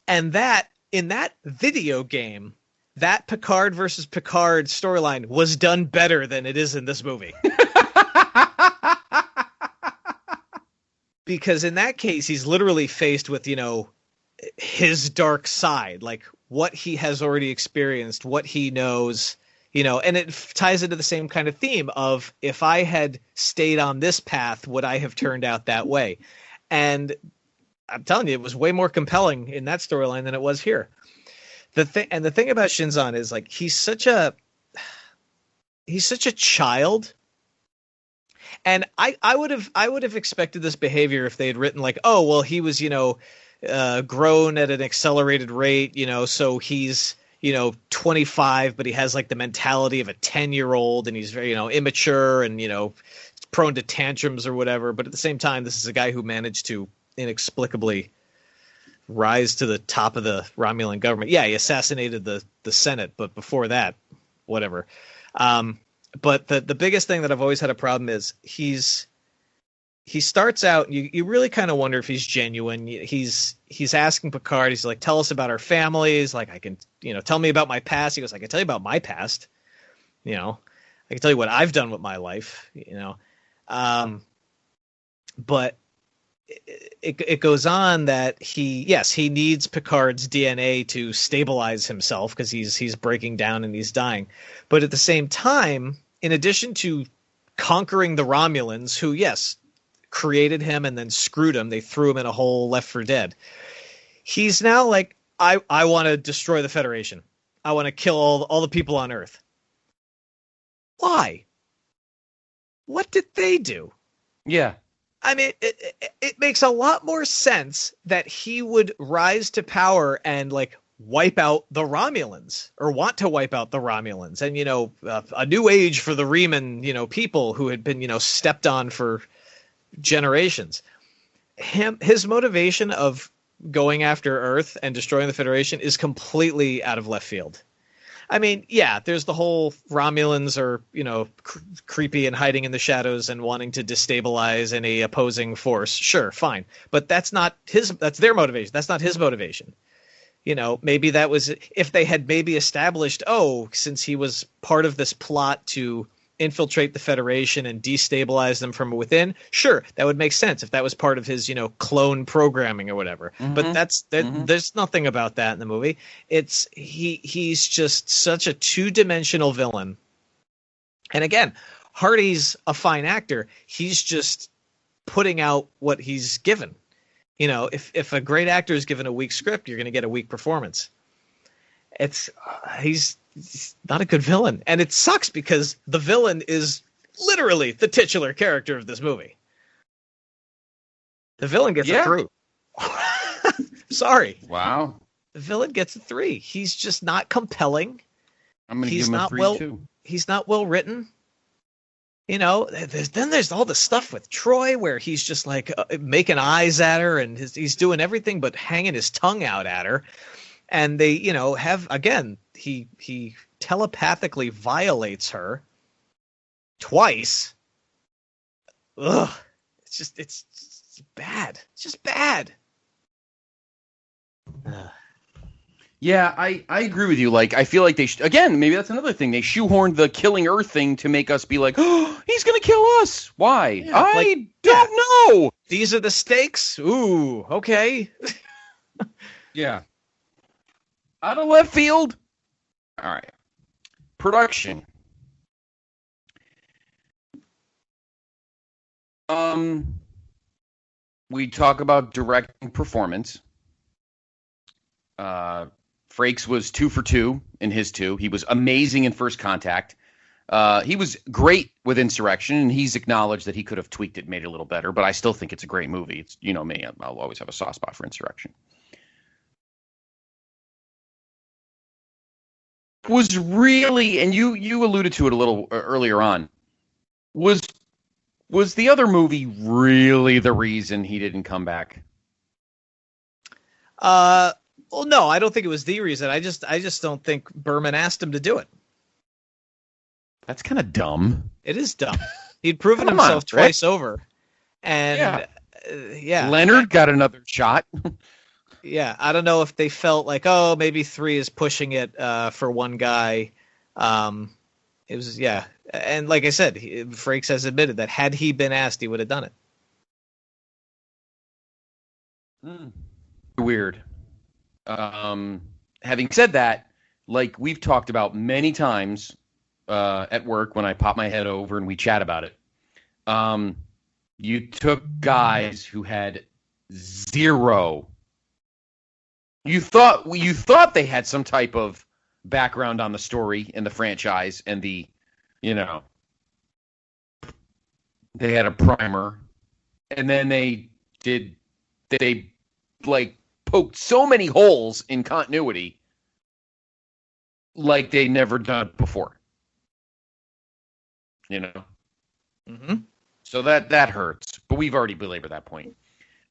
And that, in that video game, that Picard versus Picard storyline was done better than it is in this movie. Because in that case, he's literally faced with, his dark side, like what he has already experienced, what he knows, and it ties into the same kind of theme of, if I had stayed on this path, would I have turned out that way? And I'm telling you, it was way more compelling in that storyline than it was here. The thing about Shinzon is, like, he's such a child. And I would have expected this behavior if they had written like, oh, well, he was, grown at an accelerated rate, so he's, 25, but he has like the mentality of a 10-year-old, and he's very, immature and, prone to tantrums or whatever. But at the same time, this is a guy who managed to inexplicably rise to the top of the Romulan government. Yeah, he assassinated the Senate, but before that, whatever. But the biggest thing that I've always had a problem is he starts out, you really kind of wonder if he's genuine. He's asking Picard, he's like, tell us about our families. Like, I can, tell me about my past. He goes, I can tell you about my past. I can tell you what I've done with my life, but it goes on that he needs Picard's DNA to stabilize himself because he's breaking down and he's dying. But at the same time, in addition to conquering the Romulans, who, yes, created him and then screwed him, they threw him in a hole, left for dead. He's now like, I want to destroy the Federation. I want to kill all the people on Earth. Why? What did they do? Yeah. I mean, it makes a lot more sense that he would rise to power and like wipe out the Romulans, or want to wipe out the Romulans, and a new age for the Reman, people who had been stepped on for generations. His motivation of going after Earth and destroying the Federation is completely out of left field. I mean, yeah, there's the whole Romulans are, creepy and hiding in the shadows and wanting to destabilize any opposing force. Sure, fine. But that's their motivation. That's not his motivation. Maybe that was, if they had maybe established, since he was part of this plot to infiltrate the Federation and destabilize them from within, sure, that would make sense if that was part of his, clone programming or whatever. Mm-hmm. But there's nothing about that in the movie. It's he's just such a two-dimensional villain. And again, Hardy's a fine actor. He's just putting out what he's given. If a great actor is given a weak script, you're going to get a weak performance. He's not a good villain. And it sucks because the villain is literally the titular character of this movie. The villain gets a 3. Sorry. Wow. The villain gets a 3. He's just not compelling. I'm going to give him a 3 too. He's not well written. There's all the stuff with Troy where he's just like making eyes at her, and he's doing everything but hanging his tongue out at her. And they, have, again, he telepathically violates her twice. Ugh. It's bad. It's just bad. Yeah, I agree with you. Like, I feel like again, maybe that's another thing. They shoehorned the killing Earth thing to make us be like, oh, he's going to kill us. Why? Yeah, I don't know. These are the stakes? Ooh, okay. Yeah. Out of left field. All right. Production. we talk about directing performance. Frakes was 2 for 2 in his 2. He was amazing in First Contact. He was great with Insurrection, and he's acknowledged that he could have tweaked it, made it a little better, but I still think it's a great movie. It's, you know me, I'll always have a soft spot for Insurrection. Was really, and you alluded to it a little earlier on, was the other movie really the reason he didn't come back? Well, no, I don't think it was the reason. I just don't think Berman asked him to do it. That's kind of dumb. It is dumb. He'd proven himself twice over. And yeah. Leonard got another shot. Yeah, I don't know if they felt like, oh, maybe 3 is pushing it for one guy. It was, yeah. And like I said, Frakes has admitted that had he been asked, he would have done it. Weird. Having said that, like we've talked about many times at work when I pop my head over and we chat about it, you took guys who had zero. You thought they had some type of background on the story in the franchise and the, you know, they had a primer, and then they like poked so many holes in continuity like they never done before. You know? Mm-hmm. So that hurts, but we've already belabored that point.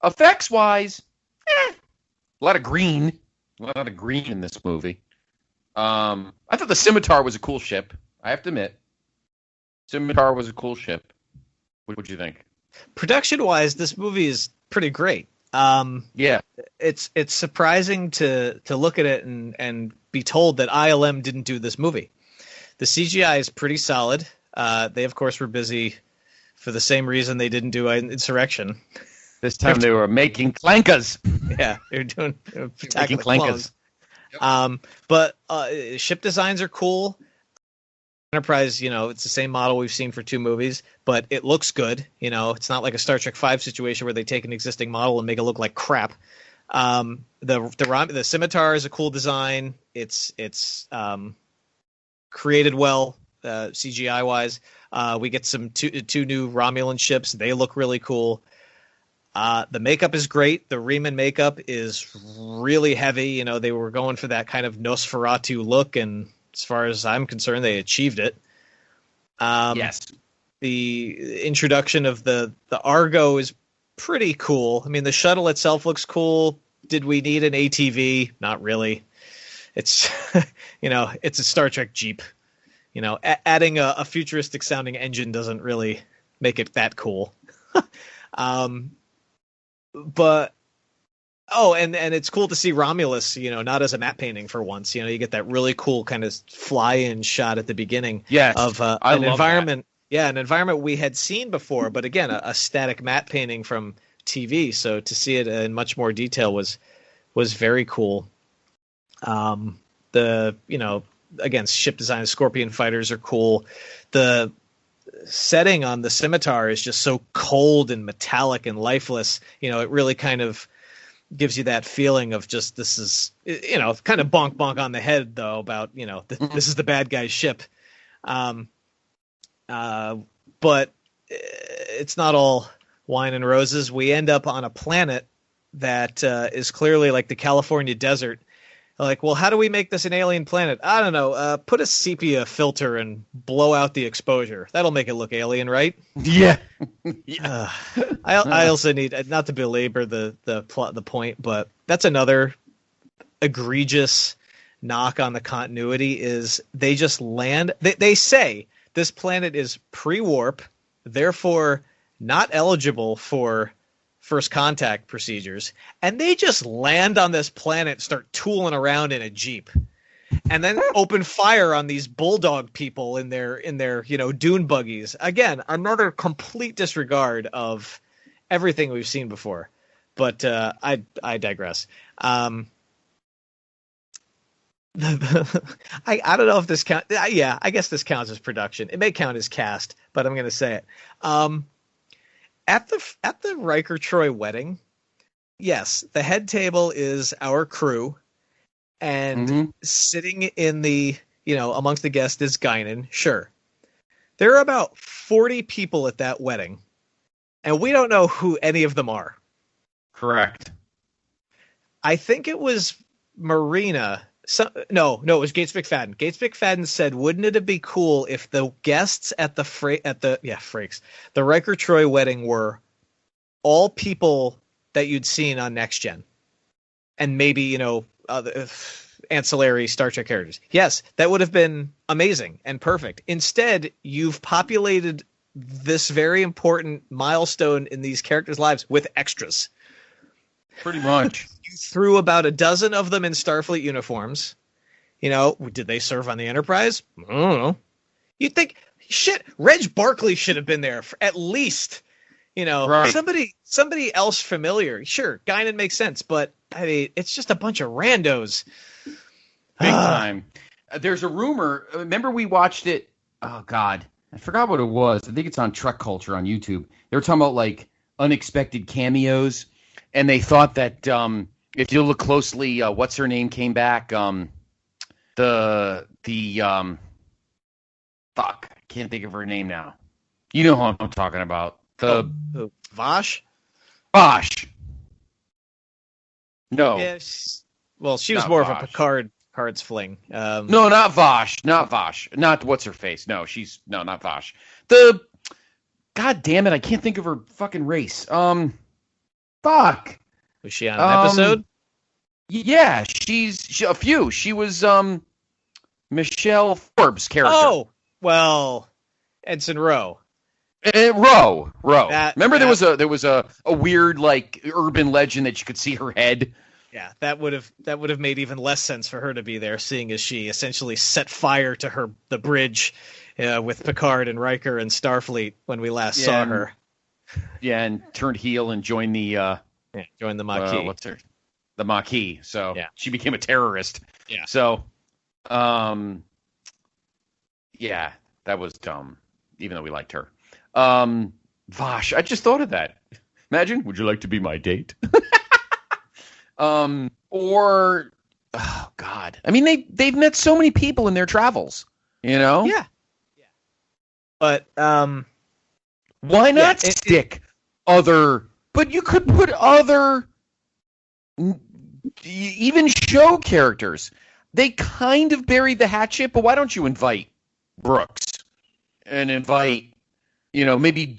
Effects-wise, a lot of green in this movie. I thought the Scimitar was a cool ship. I have to admit, Scimitar was a cool ship. What would you think? Production-wise, this movie is pretty great. Yeah, it's surprising to look at it and be told that ILM didn't do this movie. The CGI is pretty solid. They of course were busy for the same reason they didn't do Insurrection. This time they were making clankas. Yeah, they were doing making clankas. But ship designs are cool. Enterprise, you know, it's the same model we've seen for 2 movies, but it looks good. You know, it's not like a Star Trek V situation where they take an existing model and make it look like crap. The Scimitar is a cool design. It's created well, CGI wise. We get two new Romulan ships. They look really cool. The makeup is great. The Riemann makeup is really heavy. You know, they were going for that kind of Nosferatu look, and as far as I'm concerned, they achieved it. Yes. The introduction of the Argo is pretty cool. I mean, the shuttle itself looks cool. Did we need an ATV? Not really. It's, you know, it's a Star Trek Jeep. You know, adding a futuristic sounding engine doesn't really make it that cool. But and it's cool to see Romulus, you know, not as a matte painting for once. You know, you get that really cool kind of fly-in shot at the beginning of an environment. That. Yeah, an environment we had seen before, but again, a static matte painting from TV. So to see it in much more detail was very cool. Again, ship design, Scorpion fighters are cool. The setting on the Scimitar is just so cold and metallic and lifeless. You know, it really kind of gives you that feeling of just, this is, you know, kind of bonk on the head though about, you know, this is the bad guy's ship. But it's not all wine and roses. We end up on a planet that is clearly like the California desert. Like, well, how do we make this an alien planet? I don't know. Put a sepia filter and blow out the exposure. That'll make it look alien, right? Yeah. I also need, not to belabor the point, but that's another egregious knock on the continuity is they just land. They say this planet is pre-warp, therefore not eligible for first contact procedures, and they just land on this planet, start tooling around in a Jeep, and then open fire on these bulldog people in their you know, dune buggies. Again, another complete disregard of everything we've seen before. But I digress. I don't know if this counts. Yeah, I guess this counts as production. It may count as cast, but I'm going to say it. at the Riker Troy wedding, yes, the head table is our crew, and sitting in the amongst the guests is Guinan. Sure, there are about 40 people at that wedding, and we don't know who any of them are. Correct. I think it was Marina. No, it was Gates McFadden. Gates McFadden said, "Wouldn't it be cool if the guests at the Riker Troy wedding were all people that you'd seen on Next Gen, and maybe other ancillary Star Trek characters?" Yes, that would have been amazing and perfect. Instead, you've populated this very important milestone in these characters' lives with extras. Pretty much. You threw about a dozen of them in Starfleet uniforms. Did they serve on the Enterprise? I don't know. You'd think, shit, Reg Barkley should have been there for at least, right. somebody else familiar. Sure, Guinan makes sense, but I mean, it's just a bunch of randos. Big time. There's a rumor. Remember we watched it? Oh, God. I forgot what it was. I think it's on Trek Culture on YouTube. They were talking about, like, unexpected cameos. And they thought that if you look closely, what's her name came back? Fuck, I can't think of her name now. You know who I'm talking about. Vash? Vash. No. Yeah, she was more Vash. of a Picard's fling. No, not Vash. Not Vash. Not what's her face. No, not Vash. God damn it, I can't think of her fucking race. Fuck. Was she on an episode? Yeah, she's a few. She was Michelle Forbes' character. Oh, well, Ensign Rowe. Rowe. Remember there was a weird like urban legend that you could see her head. Yeah, that would have made even less sense for her to be there, seeing as she essentially set fire to the bridge with Picard and Riker and Starfleet when we last saw her. Yeah, and turned heel and joined the joined the Maquis. The Maquis. So she became a terrorist. Yeah. So, yeah, that was dumb. Even though we liked her. Vash, I just thought of that. Imagine, would you like to be my date? Or, oh God, I mean they've met so many people in their travels. Yeah. But why not stick other? But you could put other, even show characters. They kind of buried the hatchet, but why don't you invite Brooks and invite, maybe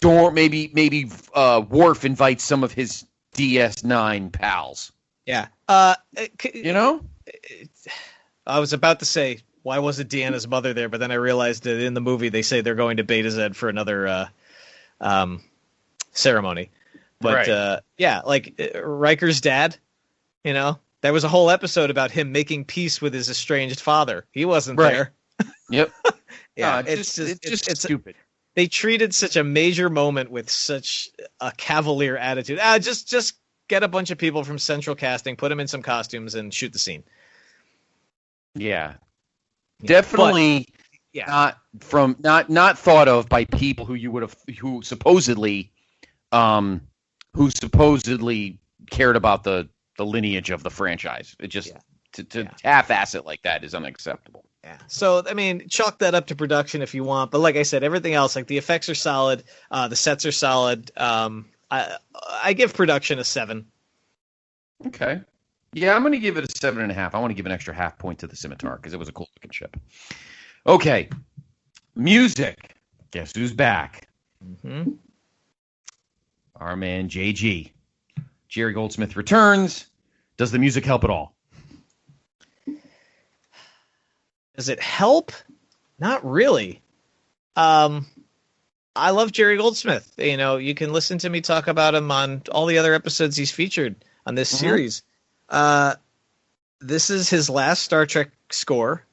Worf invites some of his DS9 pals. Yeah. I was about to say, why wasn't Deanna's mother there? But then I realized that in the movie they say they're going to Beta Z for another ceremony. But right. Like Riker's dad, there was a whole episode about him making peace with his estranged father. He wasn't there. Yep. Yeah, no, it's just stupid. They treated such a major moment with such a cavalier attitude. Just get a bunch of people from central casting, put them in some costumes, and shoot the scene. Yeah. Definitely not thought of by people who supposedly cared about the lineage of the franchise. It just to half-ass it like that is unacceptable. Yeah. So I mean, chalk that up to production if you want, but like I said, everything else, like the effects are solid, the sets are solid. I give production a 7. Okay. Yeah, I'm going to give it a 7.5. I want to give an extra half point to the Scimitar because it was a cool looking ship. Okay. Music. Guess who's back? Mm-hmm. Our man JG. Jerry Goldsmith returns. Does the music help at all? Does it help? Not really. I love Jerry Goldsmith. You can listen to me talk about him on all the other episodes he's featured on this series. This is his last Star Trek score.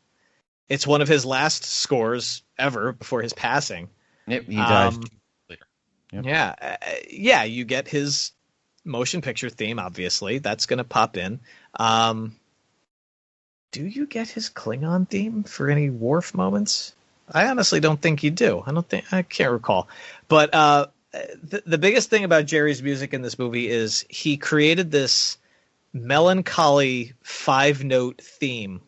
It's one of his last scores ever before his passing. Yep, he died later. Yep. Yeah, you get his motion picture theme, obviously. That's going to pop in. Do you get his Klingon theme for any Worf moments? I honestly don't think you do. I can't recall. But the biggest thing about Jerry's music in this movie is he created this melancholy 5-note theme,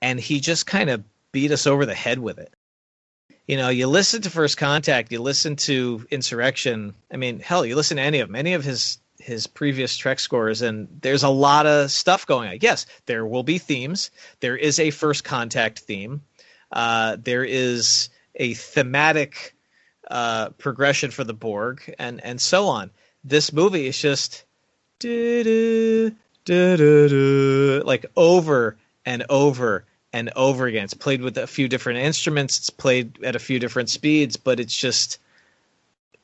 and he just kind of beat us over the head with it. You know, you listen to First Contact, you listen to Insurrection. I mean, hell, you listen to any of his previous Trek scores, and there's a lot of stuff going on. Yes, there will be themes. There is a First Contact theme. There is a thematic progression for the Borg, and so on. This movie is just like over and over and over again. It's played with a few different instruments. It's played at a few different speeds, but it's just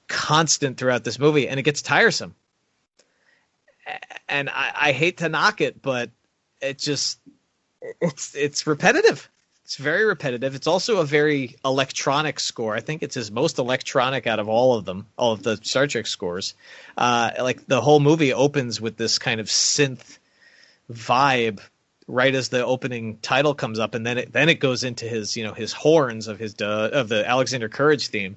constant throughout this movie, and it gets tiresome. And I hate to knock it, but it's repetitive. It's very repetitive. It's also a very electronic score. I think it's his most electronic out of all of them, all of the Star Trek scores. Like the whole movie opens with this kind of synth vibe right as the opening title comes up, and then it goes into his horns of the Alexander Courage theme.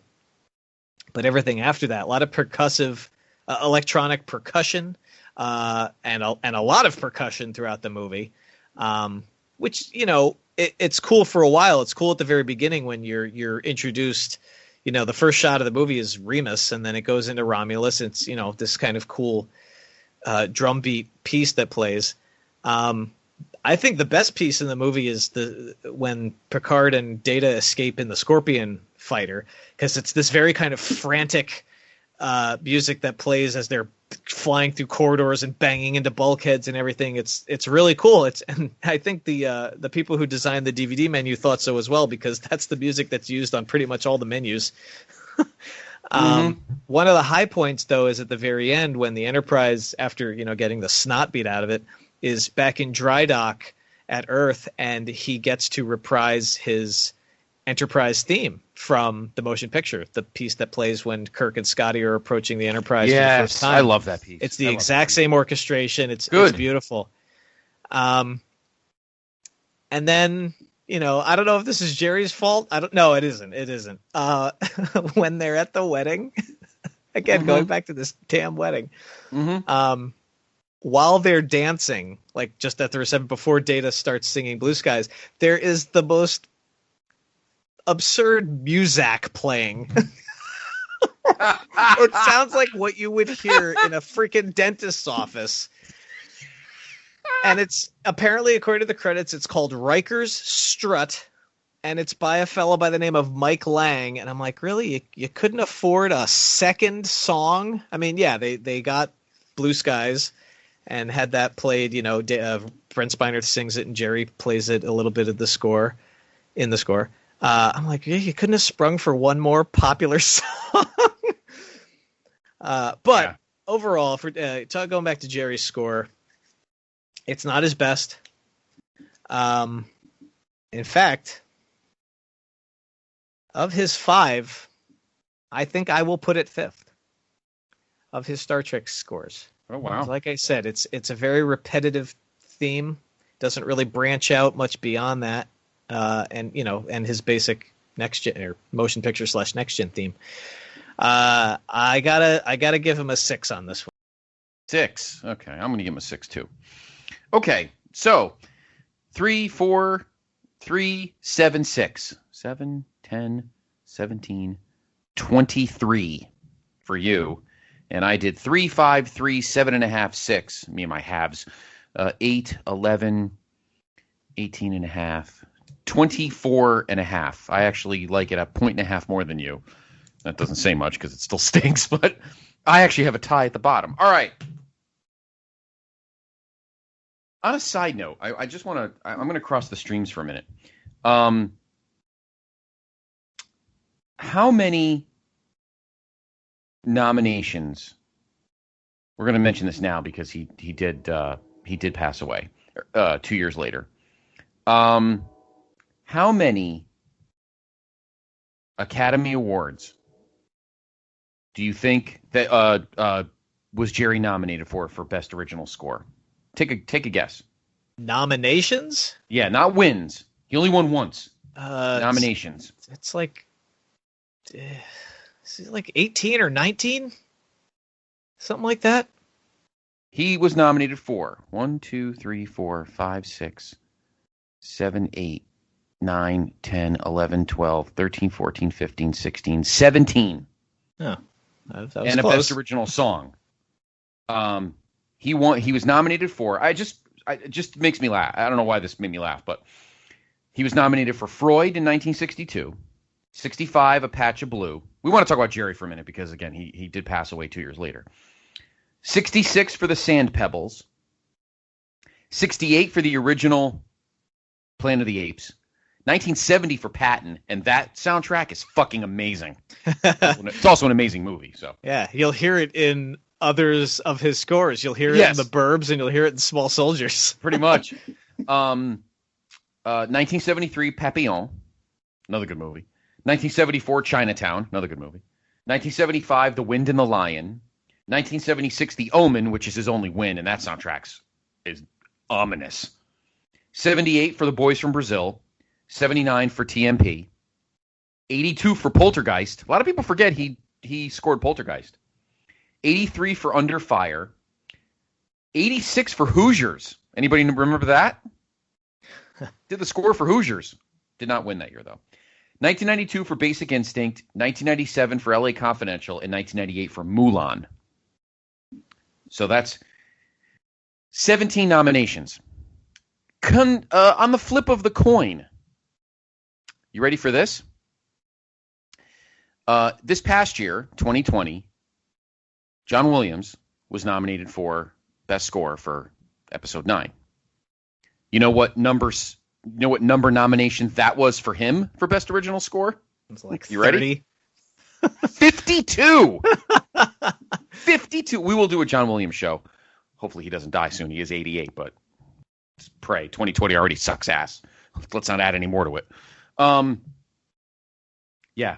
But everything after that, a lot of percussive, electronic percussion, and a lot of percussion throughout the movie, which it's cool for a while. It's cool at the very beginning when you're introduced. The first shot of the movie is Remus, and then it goes into Romulus. It's this kind of cool drum beat piece that plays. I think the best piece in the movie is when Picard and Data escape in the Scorpion fighter, because it's this very kind of frantic music that plays as they're flying through corridors and banging into bulkheads and everything. It's really cool. And I think the people who designed the DVD menu thought so as well, because that's the music that's used on pretty much all the menus. One of the high points, though, is at the very end when the Enterprise, after getting the snot beat out of it, is back in dry dock at Earth, and he gets to reprise his Enterprise theme from the motion picture, the piece that plays when Kirk and Scotty are approaching the Enterprise for the first time. I love that piece. It's the exact same orchestration. It's beautiful. And then, I don't know if this is Jerry's fault. No, it isn't. It isn't. When they're at the wedding, again, going back to this damn wedding, while they're dancing, like just at the reception before Data starts singing Blue Skies, there is the most absurd muzak playing. It sounds like what you would hear in a freaking dentist's office. And it's apparently, according to the credits, it's called Riker's Strut, and it's by a fellow by the name of Mike Lang. And I'm like, really? You couldn't afford a second song? I mean, yeah, they got Blue Skies and had that played. Brent Spiner sings it and Jerry plays it a little bit of the score in the score. I'm like, you couldn't have sprung for one more popular song. But overall, for going back to Jerry's score, it's not his best. In fact, of his 5, I think I will put it 5th of his Star Trek scores. Oh, wow. Like I said, it's a very repetitive theme. Doesn't really branch out much beyond that. And his basic next gen or motion picture / next gen theme. I gotta give him a 6 on this one. 6. Okay, I'm gonna give him a 6 too. Okay, so 3, 4, 3, 7, 6, 7, 10, 17, 23 for you, and I did 3, 5, 3, 7.5, 6. Me and my halves. 8, 11, 18.5. 24.5. I actually like it a 1.5 more than you. That doesn't say much because it still stinks, but I actually have a tie at the bottom. All right. On a side note, I just want to. I'm going to cross the streams for a minute. How many nominations? We're going to mention this now because he did pass away 2 years later. How many Academy Awards do you think that was Jerry nominated for Best Original Score? Take a guess. Nominations? Yeah, not wins. He only won once. Nominations. It's like Is he like 18 or 19? Something like that. He was nominated for 1, 2, 3, 4, 5, 6, 7, 8, 9, 10, 11, 12, 13, 14, 15, 16, 17. Oh, that was and close. a Best Original Song. He won. He was nominated for. It just makes me laugh. I don't know why this made me laugh, but he was nominated for Freud in 1962, 65, A Patch of Blue. We want to talk about Jerry for a minute because again, he did pass away 2 years later. 66 for The Sand Pebbles. 68 for the original Planet of the Apes. 1970 for Patton, and that soundtrack is fucking amazing. It's also an amazing movie. So yeah, you'll hear it in others of his scores. You'll hear it in The Burbs, and you'll hear it in Small Soldiers. Pretty much. 1973 Papillon, another good movie. 1974 Chinatown, another good movie. 1975 The Wind and the Lion. 1976 The Omen, which is his only win, and that soundtrack is ominous. 78 for The Boys from Brazil. 79 for TMP. 82 for Poltergeist. A lot of people forget he scored Poltergeist. 83 for Under Fire. 86 for Hoosiers. Anybody remember that? Did the score for Hoosiers. Did not win that year, though. 1992 for Basic Instinct. 1997 for LA Confidential. And 1998 for Mulan. So that's 17 nominations. On the flip of the coin, you ready for this? This past year, 2020, John Williams was nominated for Best Score for Episode 9. You know what number nomination that was for him for Best Original Score? It's like you ready? 52. 52. We will do a John Williams show. Hopefully he doesn't die soon. He is 88, but pray. 2020 already sucks ass. Let's not add any more to it. Yeah.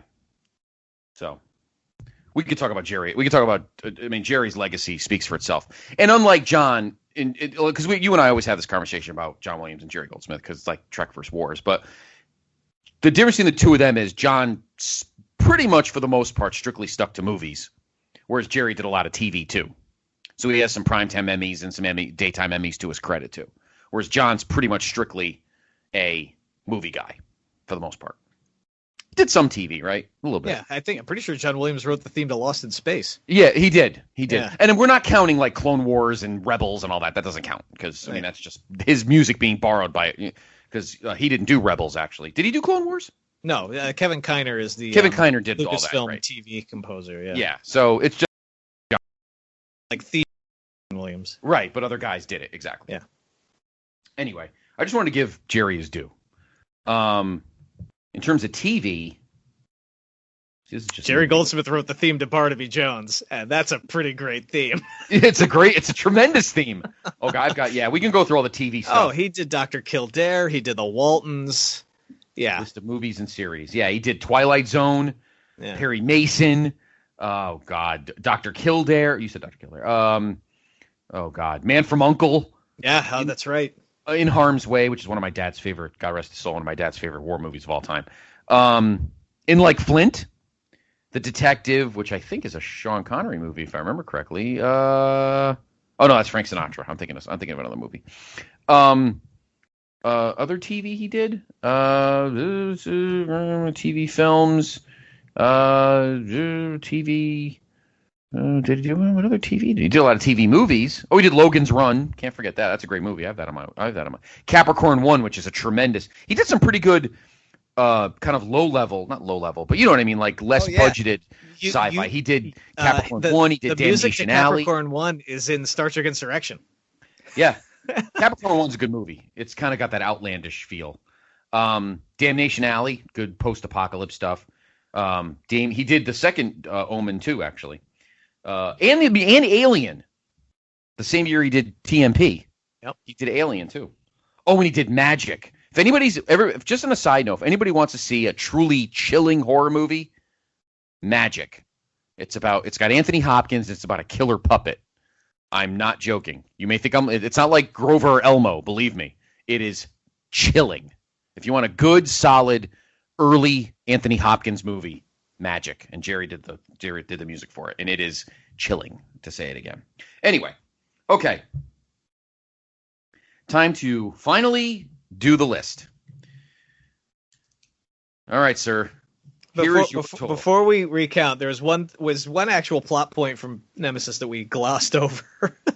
So we could talk about Jerry. We could talk about, Jerry's legacy speaks for itself. And unlike John, because you and I always have this conversation about John Williams and Jerry Goldsmith because it's like Trek versus Wars. But the difference between the two of them is John pretty much for the most part strictly stuck to movies, whereas Jerry did a lot of TV too. So he has some primetime Emmys and some daytime Emmys to his credit too. Whereas John's pretty much strictly a movie guy for the most part. Did some TV, right? A little bit. Yeah, I'm pretty sure John Williams wrote the theme to Lost in Space. Yeah, he did. Yeah. And we're not counting like Clone Wars and Rebels and all that. That doesn't count because, that's just his music being borrowed by because he didn't do Rebels, actually. Did he do Clone Wars? No, Kevin Kiner is the Kevin Kiner did all that, Lucasfilm right? TV composer, yeah. Yeah, so it's just like theme Williams. Right, but other guys did it, exactly. Yeah. Anyway, I just wanted to give Jerry his due. In terms of TV, Jerry Goldsmith wrote the theme to Barnaby Jones, and that's a pretty great theme. It's a tremendous theme. Okay, we can go through all the TV stuff. Oh, he did Dr. Kildare, he did the Waltons. Yeah. List of movies and series. Yeah, he did Twilight Zone, Perry Mason. Oh, God. Dr. Kildare. You said Dr. Kildare. Oh, God. Man from U.N.C.L.E. Yeah, that's right. In Harm's Way, which is one of my dad's favorite, God rest his soul, one of my dad's favorite war movies of all time. In Like Flint, The Detective, which I think is a Sean Connery movie, if I remember correctly. Oh, no, that's Frank Sinatra. I'm thinking of another movie. Other TV he did? TV films. TV. Did he do what other TV? He did a lot of TV movies. Oh, he did Logan's Run. Can't forget that. That's a great movie. I have that on my. Capricorn 1, which is a tremendous. He did some pretty good, kind of not low level, but you know what I mean, like less budgeted sci-fi. He did Capricorn 1. He did the music to Damnation Alley. Capricorn 1 is in Star Trek Insurrection. Yeah, Capricorn 1's a good movie. It's kind of got that outlandish feel. Damnation Alley, good post-apocalypse stuff. He did the second Omen too, actually. And Alien. The same year he did TMP. Yep. He did Alien too. Oh, and he did Magic. If anybody's just on a side note, if anybody wants to see a truly chilling horror movie, Magic. It's got Anthony Hopkins. It's about a killer puppet. I'm not joking. You may think it's not like Grover or Elmo. Believe me, it is chilling. If you want a good, solid, early Anthony Hopkins movie, magic, and Jerry did the music for it, and it is chilling, to say it again. Anyway, okay, time to finally do the list. All right, sir. Before we recount, there was one actual plot point from Nemesis that we glossed over.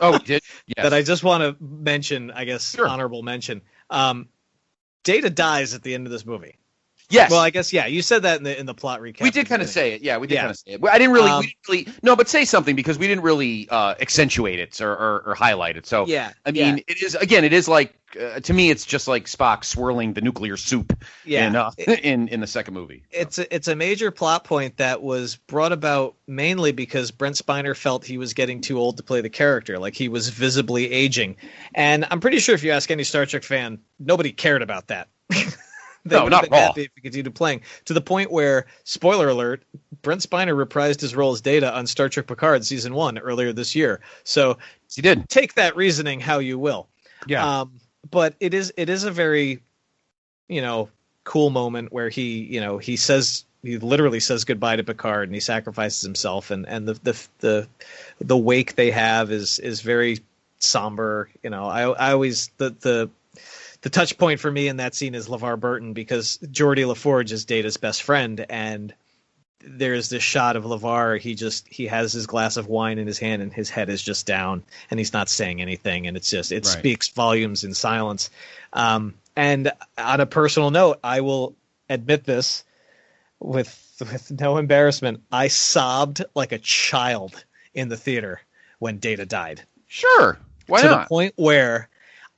Oh, we did? Yes. That I just want to mention, I guess, Sure. honorable mention. Data dies at the end of this movie. Yes. Well, I guess, yeah, you said that in the plot recap. We did kind of say it. Yeah, we did kind of say it. I didn't really, no, but say something, because we didn't really accentuate it or highlight it. So, yeah, I mean, it is like, to me, it's just like Spock swirling the nuclear soup in the second movie. So. It's a major plot point that was brought about mainly because Brent Spiner felt he was getting too old to play the character, like he was visibly aging. And I'm pretty sure if you ask any Star Trek fan, nobody cared about that. They no, not at all. Happy if he continued playing, to the point where, spoiler alert, Brent Spiner reprised his role as Data on Star Trek Picard season 1 earlier this year. So he did. Take that reasoning how you will. Yeah. But it is a very, cool moment where he literally says goodbye to Picard, and he sacrifices himself, and the wake they have is very somber. I always the touch point for me in that scene is LeVar Burton, because Geordie LaForge is Data's best friend, and there's this shot of LeVar. He has his glass of wine in his hand, and his head is just down, and he's not saying anything, and it speaks volumes in silence. And on a personal note, I will admit this with no embarrassment, I sobbed like a child in the theater when Data died. Sure, why not? To the point where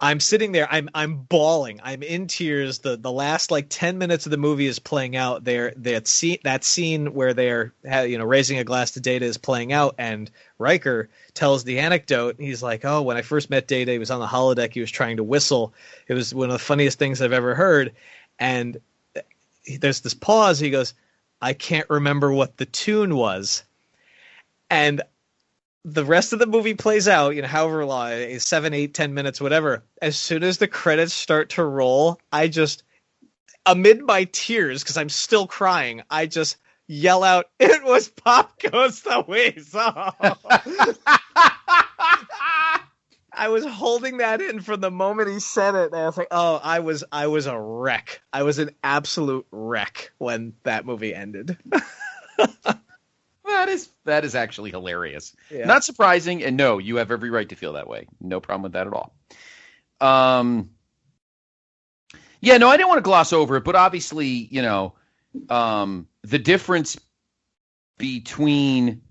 I'm sitting there, I'm bawling, I'm in tears. The last 10 minutes of the movie is playing out. That scene where they're raising a glass to Data is playing out, and Riker tells the anecdote. He's like, "Oh, when I first met Data, he was on the holodeck. He was trying to whistle. It was one of the funniest things I've ever heard." And there's this pause. He goes, "I can't remember what the tune was," and the rest of the movie plays out, however long, 7, 8, 10 minutes, whatever. As soon as the credits start to roll, I just, amid my tears, because I'm still crying, I just yell out, "It was Pop Goes the Weasel." I was holding that in from the moment he said it, and I was like, "Oh, I was a wreck. I was an absolute wreck when that movie ended." That is actually hilarious. Yeah. Not surprising, and no, you have every right to feel that way. No problem with that at all. Yeah, no, I didn't want to gloss over it, but obviously, the difference between,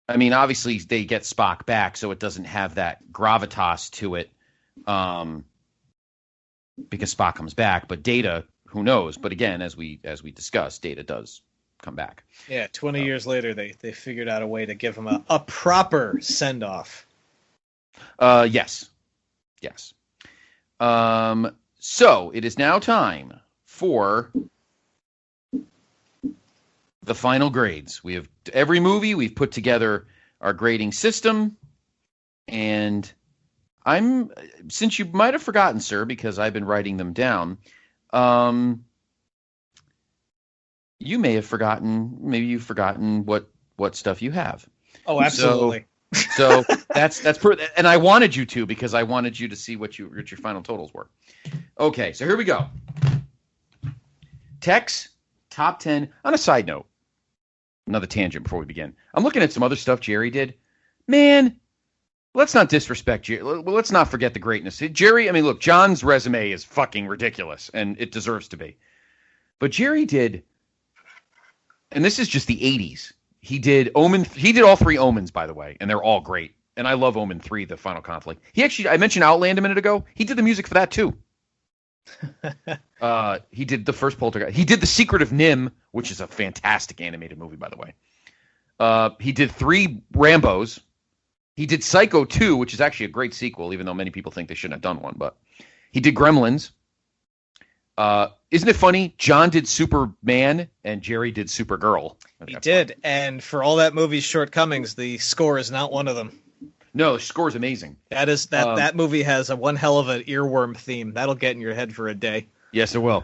obviously they get Spock back, so it doesn't have that gravitas to it, because Spock comes back, but Data, who knows? But again, as we discussed, Data does come back. Yeah, 20 years later, they figured out a way to give him a proper send-off. Yes. So it is now time for the final grades. We have every movie. We've put together our grading system, and since you might have forgotten, sir, because I've been writing them down. You may have forgotten. Maybe you've forgotten what stuff you have. Oh, absolutely. So that's and I wanted you to, because I wanted you to see what your final totals were. Okay, so here we go. Tech's top 10. On a side note, another tangent before we begin. I'm looking at some other stuff Jerry did. Man, let's not disrespect Jerry. Let's not forget the greatness. Jerry, look, John's resume is fucking ridiculous, and it deserves to be. But Jerry did. And this is just the 80s. He did Omen. He did all 3 Omens, by the way, and they're all great. And I love Omen 3, The Final Conflict. I mentioned Outland a minute ago. He did the music for that too. He did the first Poltergeist. He did The Secret of Nim, which is a fantastic animated movie, by the way. He did 3 Rambos. He did Psycho 2, which is actually a great sequel, even though many people think they shouldn't have done one. But he did Gremlins. Isn't it funny? John did Superman and Jerry did Supergirl. He did, and for all that movie's shortcomings, the score is not one of them. No, the score is amazing. That movie has one hell of an earworm theme. That'll get in your head for a day. Yes, it will.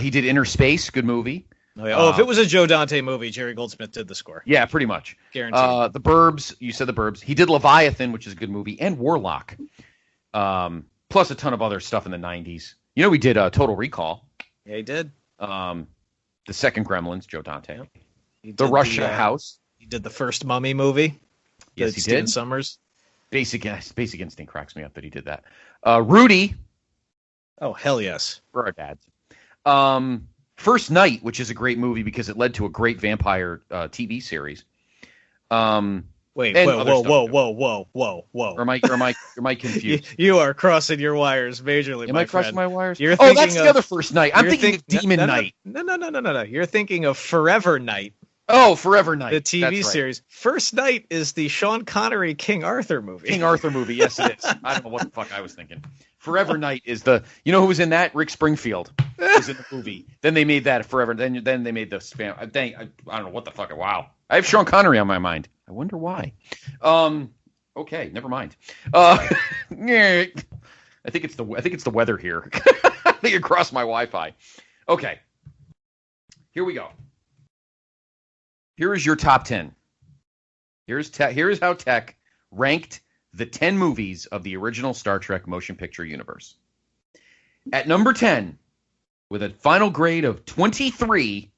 He did Inner Space, good movie. Oh, yeah. If it was a Joe Dante movie, Jerry Goldsmith did the score. Yeah, pretty much. Guaranteed. The Burbs, you said The Burbs. He did Leviathan, which is a good movie, and Warlock. Plus a ton of other stuff in the 90s. You know, we did Total Recall. Yeah, he did. The second Gremlins, Joe Dante. Yep. The Russia House. He did the first Mummy movie. Yes, he Steven did. Summers. Basic Instinct cracks me up that he did that. Rudy. Oh, hell yes. For our dads. First Night, which is a great movie because it led to a great vampire TV series. Wait, and whoa. Or am I confused? You are crossing your wires majorly, Am my I crossing friend. my wires? You're that's thinking the of- other First Night. I'm thinking of Demon Night. No. You're thinking of Forever Night, Oh, Forever Night. the TV That's right. series. First Night is the Sean Connery King Arthur movie. King Arthur movie. Yes, it is. I don't know what the fuck I was thinking. Forever Night is the. You know who was in that? Rick Springfield was in the movie. Then they made that Forever. Then they made the spam. I don't know what the fuck. Wow. I have Sean Connery on my mind. I wonder why. Okay, never mind. I think it's the weather here. I think it crossed my Wi-Fi. Okay. Here we go. Here is your top 10. Here's how Tech ranked the 10 movies of the original Star Trek motion picture universe. At number 10, with a final grade of 23,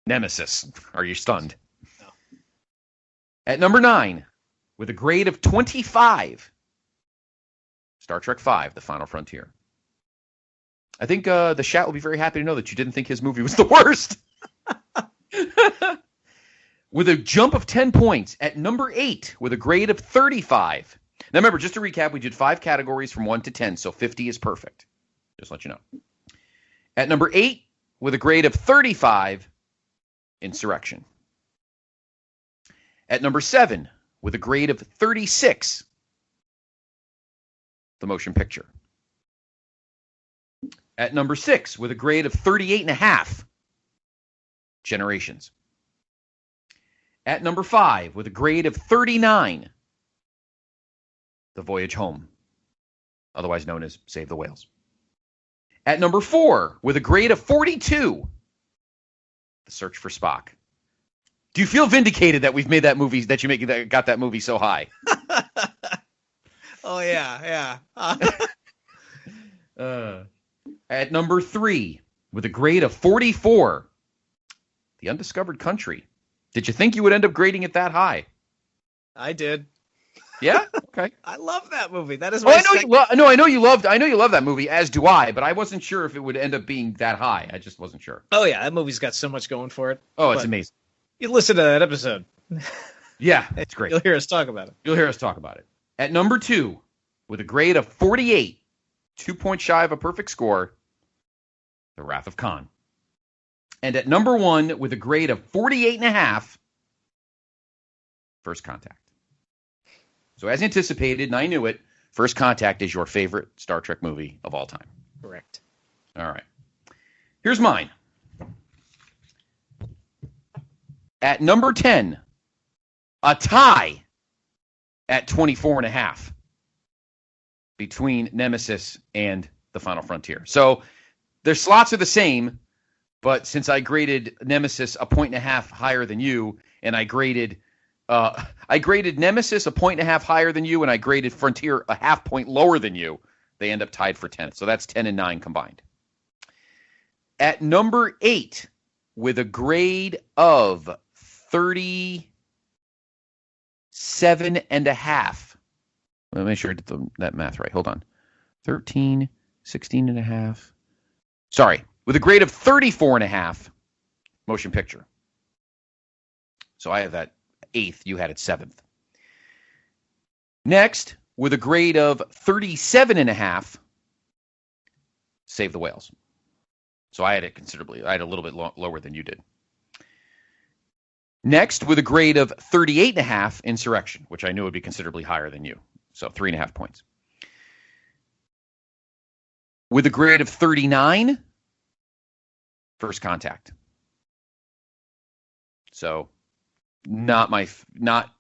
Nemesis. Are you stunned? No. At number 9, with a grade of 25, Star Trek V, The Final Frontier. I think the chat will be very happy to know that you didn't think his movie was the worst. With a jump of 10 points at number 8 with a grade of 35. Now remember, just to recap, we did 5 categories from 1 to 10, so 50 is perfect. Just to let you know. At number 8 with a grade of 35, Insurrection. At number 7 with a grade of 36, The Motion Picture. At number 6 with a grade of 38.5, Generations. At number 5, with a grade of 39, The Voyage Home, otherwise known as Save the Whales. At number 4, with a grade of 42, The Search for Spock. Do you feel vindicated that we've made that movie, that got that movie so high? Oh, yeah. At number 3, with a grade of 44, The Undiscovered Country. Did you think you would end up grading it that high? I did. Yeah. Okay. I love that movie. That is Oh, my I know you love that movie, as do I. But I wasn't sure if it would end up being that high. I just wasn't sure. Oh yeah, that movie's got so much going for it. Oh, it's amazing. You listen to that episode. Yeah, it's great. You'll hear us talk about it. At number 2, with a grade of 48, 2 points shy of a perfect score, The Wrath of Khan. And at number 1, with a grade of 48.5, First Contact. So as anticipated, and I knew it, First Contact is your favorite Star Trek movie of all time. Correct. All right. Here's mine. At number 10, a tie at 24.5 between Nemesis and The Final Frontier. So their slots are the same, but since I graded Nemesis a 1.5 higher than you, and I graded Nemesis a 1.5 higher than you, and I graded Frontier a 0.5 point lower than you, they end up tied for 10th. So that's 10 and 9 combined. At number 8, with a grade of 37.5. Let me make sure I did that math right. Hold on. 13, 16.5. Sorry. With a grade of 34.5, Motion Picture. So I have that 8th. You had it 7th. Next, with a grade of 37.5, Save the Whales. So I had it considerably. I had a little bit lower than you did. Next, with a grade of 38.5, Insurrection, which I knew would be considerably higher than you. So 3.5 points. With a grade of 39, First Contact. So not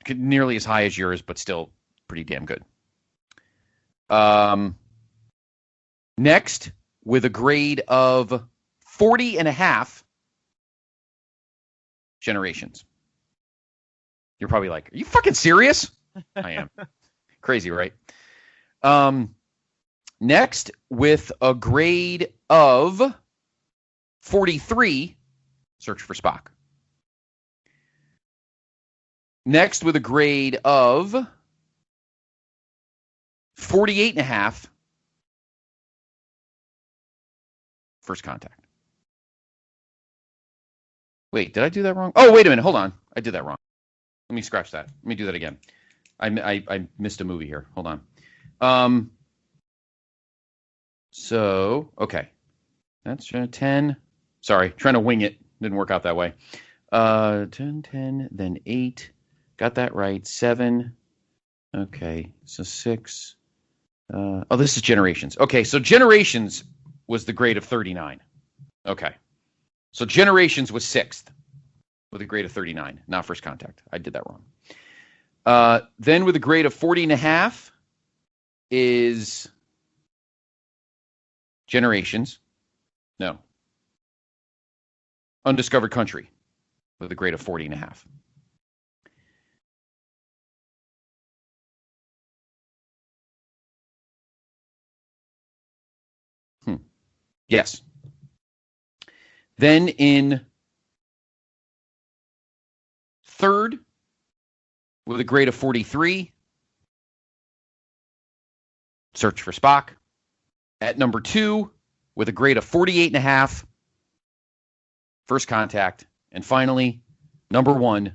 nearly as high as yours, but still pretty damn good. Next, with a grade of 40.5, Generations. You're probably like, are you fucking serious? I am. Crazy, right? Next, with a grade of 43, Search for Spock. Next, with a grade of 48.5, First Contact. Wait, did I do that wrong? Oh, wait a minute. Hold on. I did that wrong. Let me scratch that. Let me do that again. I missed a movie here. Hold on. So, okay. That's 10. Sorry, trying to wing it. Didn't work out that way. 10, then 8. Got that right. 7. Okay, so 6. This is Generations. Okay, so Generations was the grade of 39. Okay. So Generations was 6th with a grade of 39, not First Contact. I did that wrong. Then with a grade of 40.5 is Generations. No. Undiscovered Country with a grade of 40.5. Yes. Then in third, with a grade of 43, Search for Spock. At number 2, with a grade of 48.5, First Contact. And finally, number 1,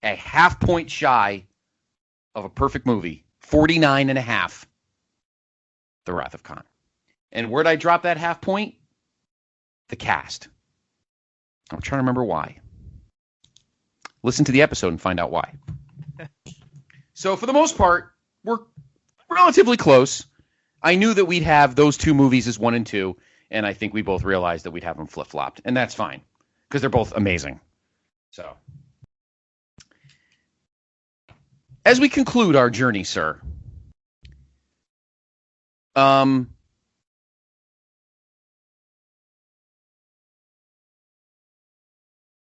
a half point shy of a perfect movie, 49.5, The Wrath of Khan. And where'd I drop that half point? The cast. I'm trying to remember why. Listen to the episode and find out why. So for the most part, we're relatively close. I knew that we'd have those two movies as 1 and 2, and I think we both realized that we'd have them flip-flopped, and that's fine because they're both amazing. So, as we conclude our journey, sir,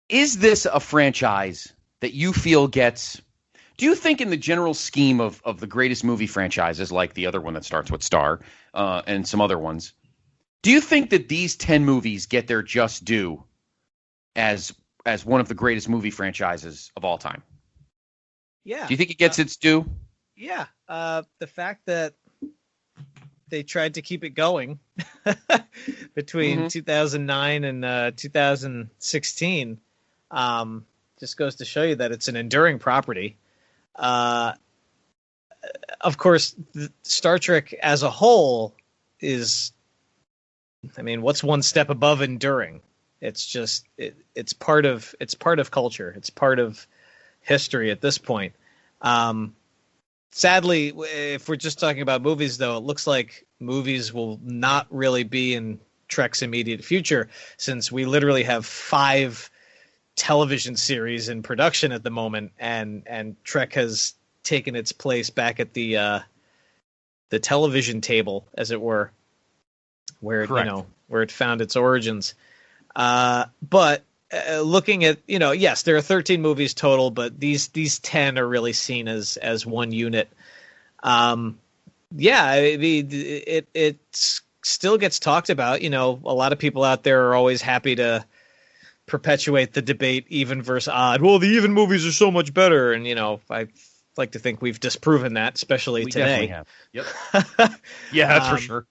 is this a franchise that you feel gets... Do you think in the general scheme of the greatest movie franchises, like the other one that starts with Star and some other ones, do you think that these 10 movies get their just due as one of the greatest movie franchises of all time? Yeah. Do you think it gets its due? Yeah. The fact that they tried to keep it going between 2009 and 2016 just goes to show you that it's an enduring property. Of course, Star Trek as a whole is, I mean, what's one step above enduring? It's just it's part of culture. It's part of history at this point. Sadly, if we're just talking about movies, though, it looks like movies will not really be in Trek's immediate future, since we literally have 5 television series in production at the moment, and Trek has taken its place back at the television table, as it were, where where it found its origins. But looking at, yes, there are 13 movies total, but these 10 are really seen as one unit. It still gets talked about. A lot of people out there are always happy to perpetuate the debate, even versus odd. Well, the even movies are so much better, and I like to think we've disproven that, especially today. Definitely have. Yep. Yeah, that's for sure.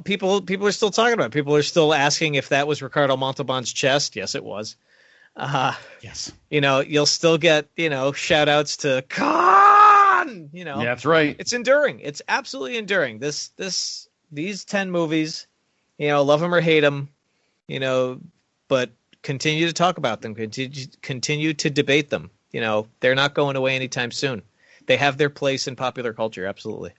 People are still talking about it. People are still asking if that was Ricardo Montalban's chest. Yes, it was. Yes. You'll still get, shout outs to Khan. Yeah, that's right. It's enduring. It's absolutely enduring. These 10 movies, love them or hate them, but continue to talk about them. Continue to debate them. They're not going away anytime soon. They have their place in popular culture. Absolutely.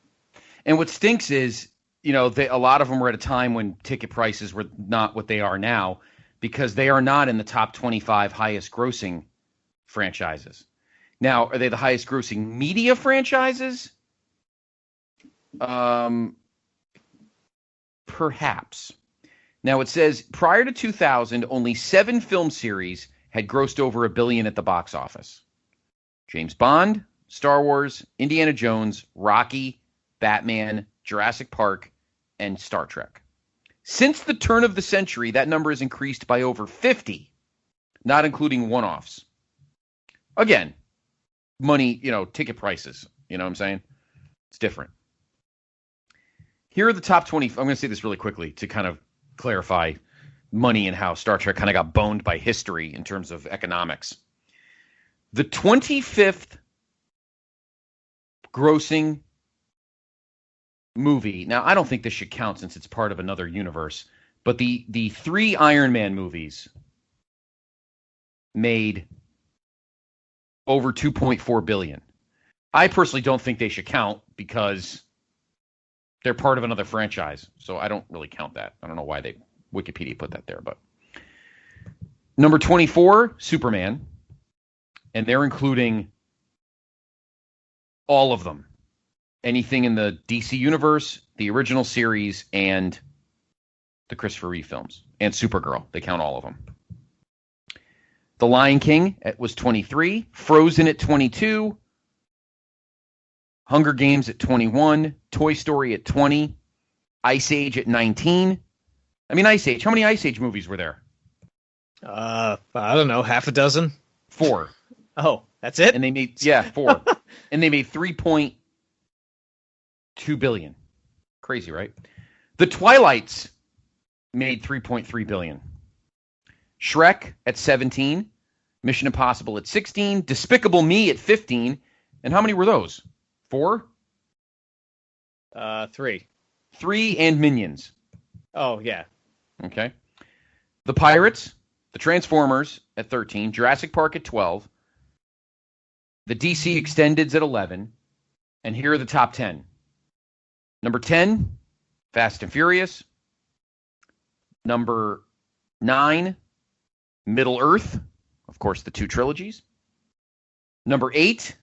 And what stinks is, a lot of them were at a time when ticket prices were not what they are now, because they are not in the top 25 highest grossing franchises. Now, are they the highest grossing media franchises? Perhaps. Now, it says prior to 2000, only 7 film series had grossed over $1 billion at the box office. James Bond, Star Wars, Indiana Jones, Rocky, Batman, Jurassic Park, and Star Trek. Since the turn of the century, that number has increased by over 50, not including one-offs. Again, money, ticket prices. You know what I'm saying? It's different. Here are the top 20. I'm going to say this really quickly to kind of clarify money and how Star Trek kind of got boned by history in terms of economics. The 25th grossing movie. Now, I don't think this should count since it's part of another universe, but the 3 Iron Man movies made over $2.4 billion. I personally don't think they should count because they're part of another franchise, so I don't really count that. I don't know why Wikipedia put that there, but number 24, Superman, and they're including all of them. Anything in the DC universe, the original series, and the Christopher Reeve films, and Supergirl. They count all of them. The Lion King was 23, Frozen at 22, Hunger Games at 21, Toy Story at 20, Ice Age at 19. Ice Age. How many Ice Age movies were there? I don't know, half a dozen? 4. Oh, that's it? And they made 4. And they made $3.2 billion. Crazy, right? The Twilights made $3.3 billion. Shrek at 17, Mission Impossible at 16, Despicable Me at 15. And how many were those? 4? 3. 3 and Minions. Oh, yeah. Okay. The Pirates, the Transformers at 13, Jurassic Park at 12, the DC Extendeds at 11, and here are the top 10. Number 10, Fast and Furious. Number 9, Middle Earth. Of course, the 2 trilogies. Number 8,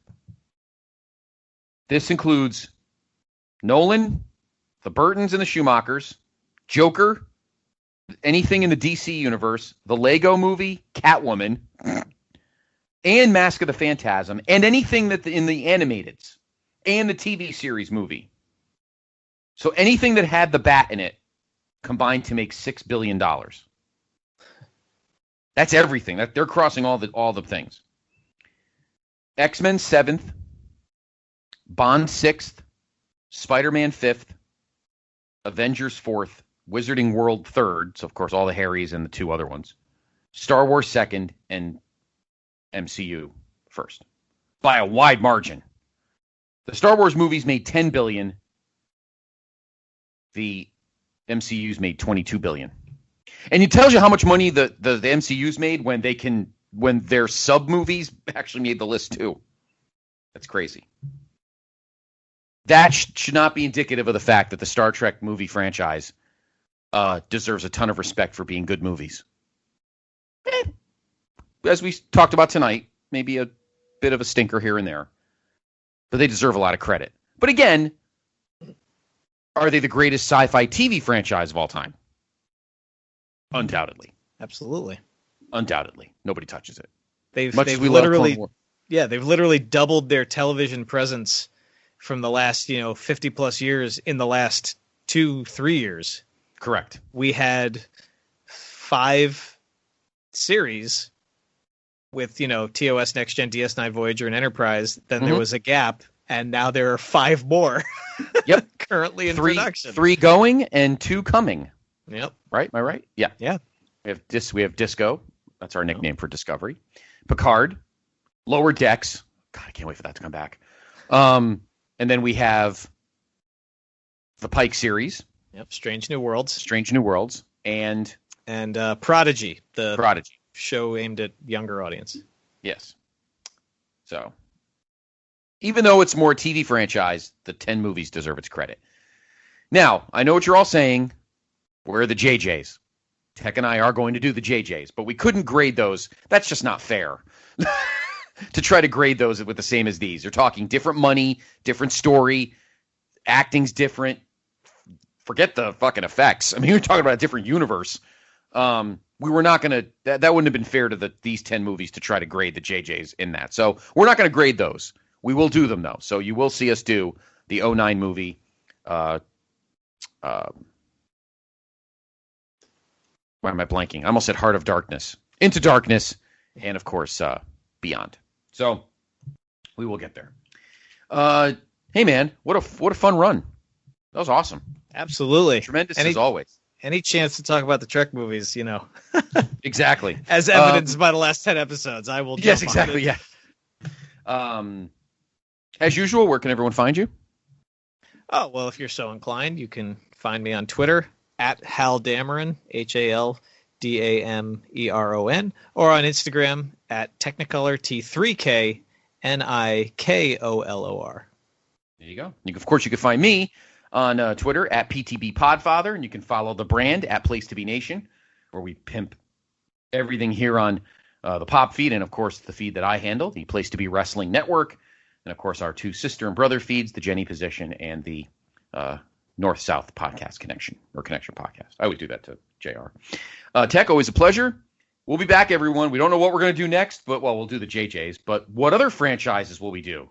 this includes Nolan, the Burtons and the Schumachers, Joker, anything in the DC universe, the Lego movie, Catwoman, and Mask of the Phantasm, and anything that in the animateds and the TV series movie. So anything that had the bat in it combined to make $6 billion. That's everything. They're crossing all the things. X-Men 7th, Bond 6th, Spider-Man 5th, Avengers 4th, Wizarding World 3rd, so of course all the Harrys and the 2 other ones, Star Wars 2nd, and MCU 1st. By a wide margin. The Star Wars movies made $10 billion. The MCU's made $22 billion. And it tells you how much money the MCU's made when their sub movies actually made the list too. That's crazy. That should not be indicative of the fact that the Star Trek movie franchise deserves a ton of respect for being good movies. As we talked about tonight, maybe a bit of a stinker here and there, but they deserve a lot of credit. But again, are they the greatest sci-fi TV franchise of all time? Undoubtedly. Absolutely. Undoubtedly. Nobody touches it. They've literally doubled their television presence from the last, 50 plus years in the last 2-3 years. Correct. We had 5 series with, TOS, Next Gen, DS9, Voyager, and Enterprise. Then there was a gap, and now there are 5 more. Yep. Currently in production. 3 going and 2 coming. Yep. Right? Am I right? Yeah. Yeah. We have Disco. That's our nickname for Discovery. Picard. Lower Decks. God, I can't wait for that to come back. And then we have the Pike series. Yep. Strange New Worlds. And Prodigy. The Prodigy. Show aimed at younger audience. Yes. So, even though it's more TV franchise, the 10 movies deserve its credit. Now, I know what you're all saying. Where are the JJs? Tech and I are going to do the JJs, but we couldn't grade those. That's just not fair. To try to grade those with the same as these. You're talking different money, different story, acting's different. Forget the fucking effects. I mean, you're talking about a different universe. we were not going to, that wouldn't have been fair to these 10 movies to try to grade the JJs in that. So we're not going to grade those. We will do them, though. So you will see us do the 09 movie. Why am I blanking? I almost said Heart of Darkness, Into Darkness, and, of course, Beyond. So we will get there. Hey, man, what a fun run. That was awesome. Absolutely. Tremendous as always. Any chance to talk about the Trek movies, Exactly. As evidenced by the last 10 episodes, I will jump Yes, exactly, on it. yeah. As usual, where can everyone find you? Oh, well, if you're so inclined, you can find me on Twitter at Hal Dameron, HALDAMERON, or on Instagram at Technicolor T3K NIKOLOR. There you go. Of course, you can find me on Twitter at PTB Podfather, and you can follow the brand at Place to Be Nation, where we pimp everything here on the Pop feed, and of course the feed that I handle, the Place to Be Wrestling Network, and of course our two sister and brother feeds, the Jenny Position and the North-South Podcast Connection Podcast. I always do that to JR. Tech, always a pleasure. We'll be back, everyone. We don't know what we're going to do next, but we'll do the JJs. But what other franchises will we do?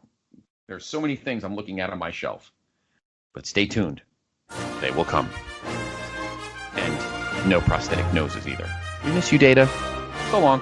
There's so many things I'm looking at on my shelf. But stay tuned. They will come. And no prosthetic noses either. We miss you, Data. So long.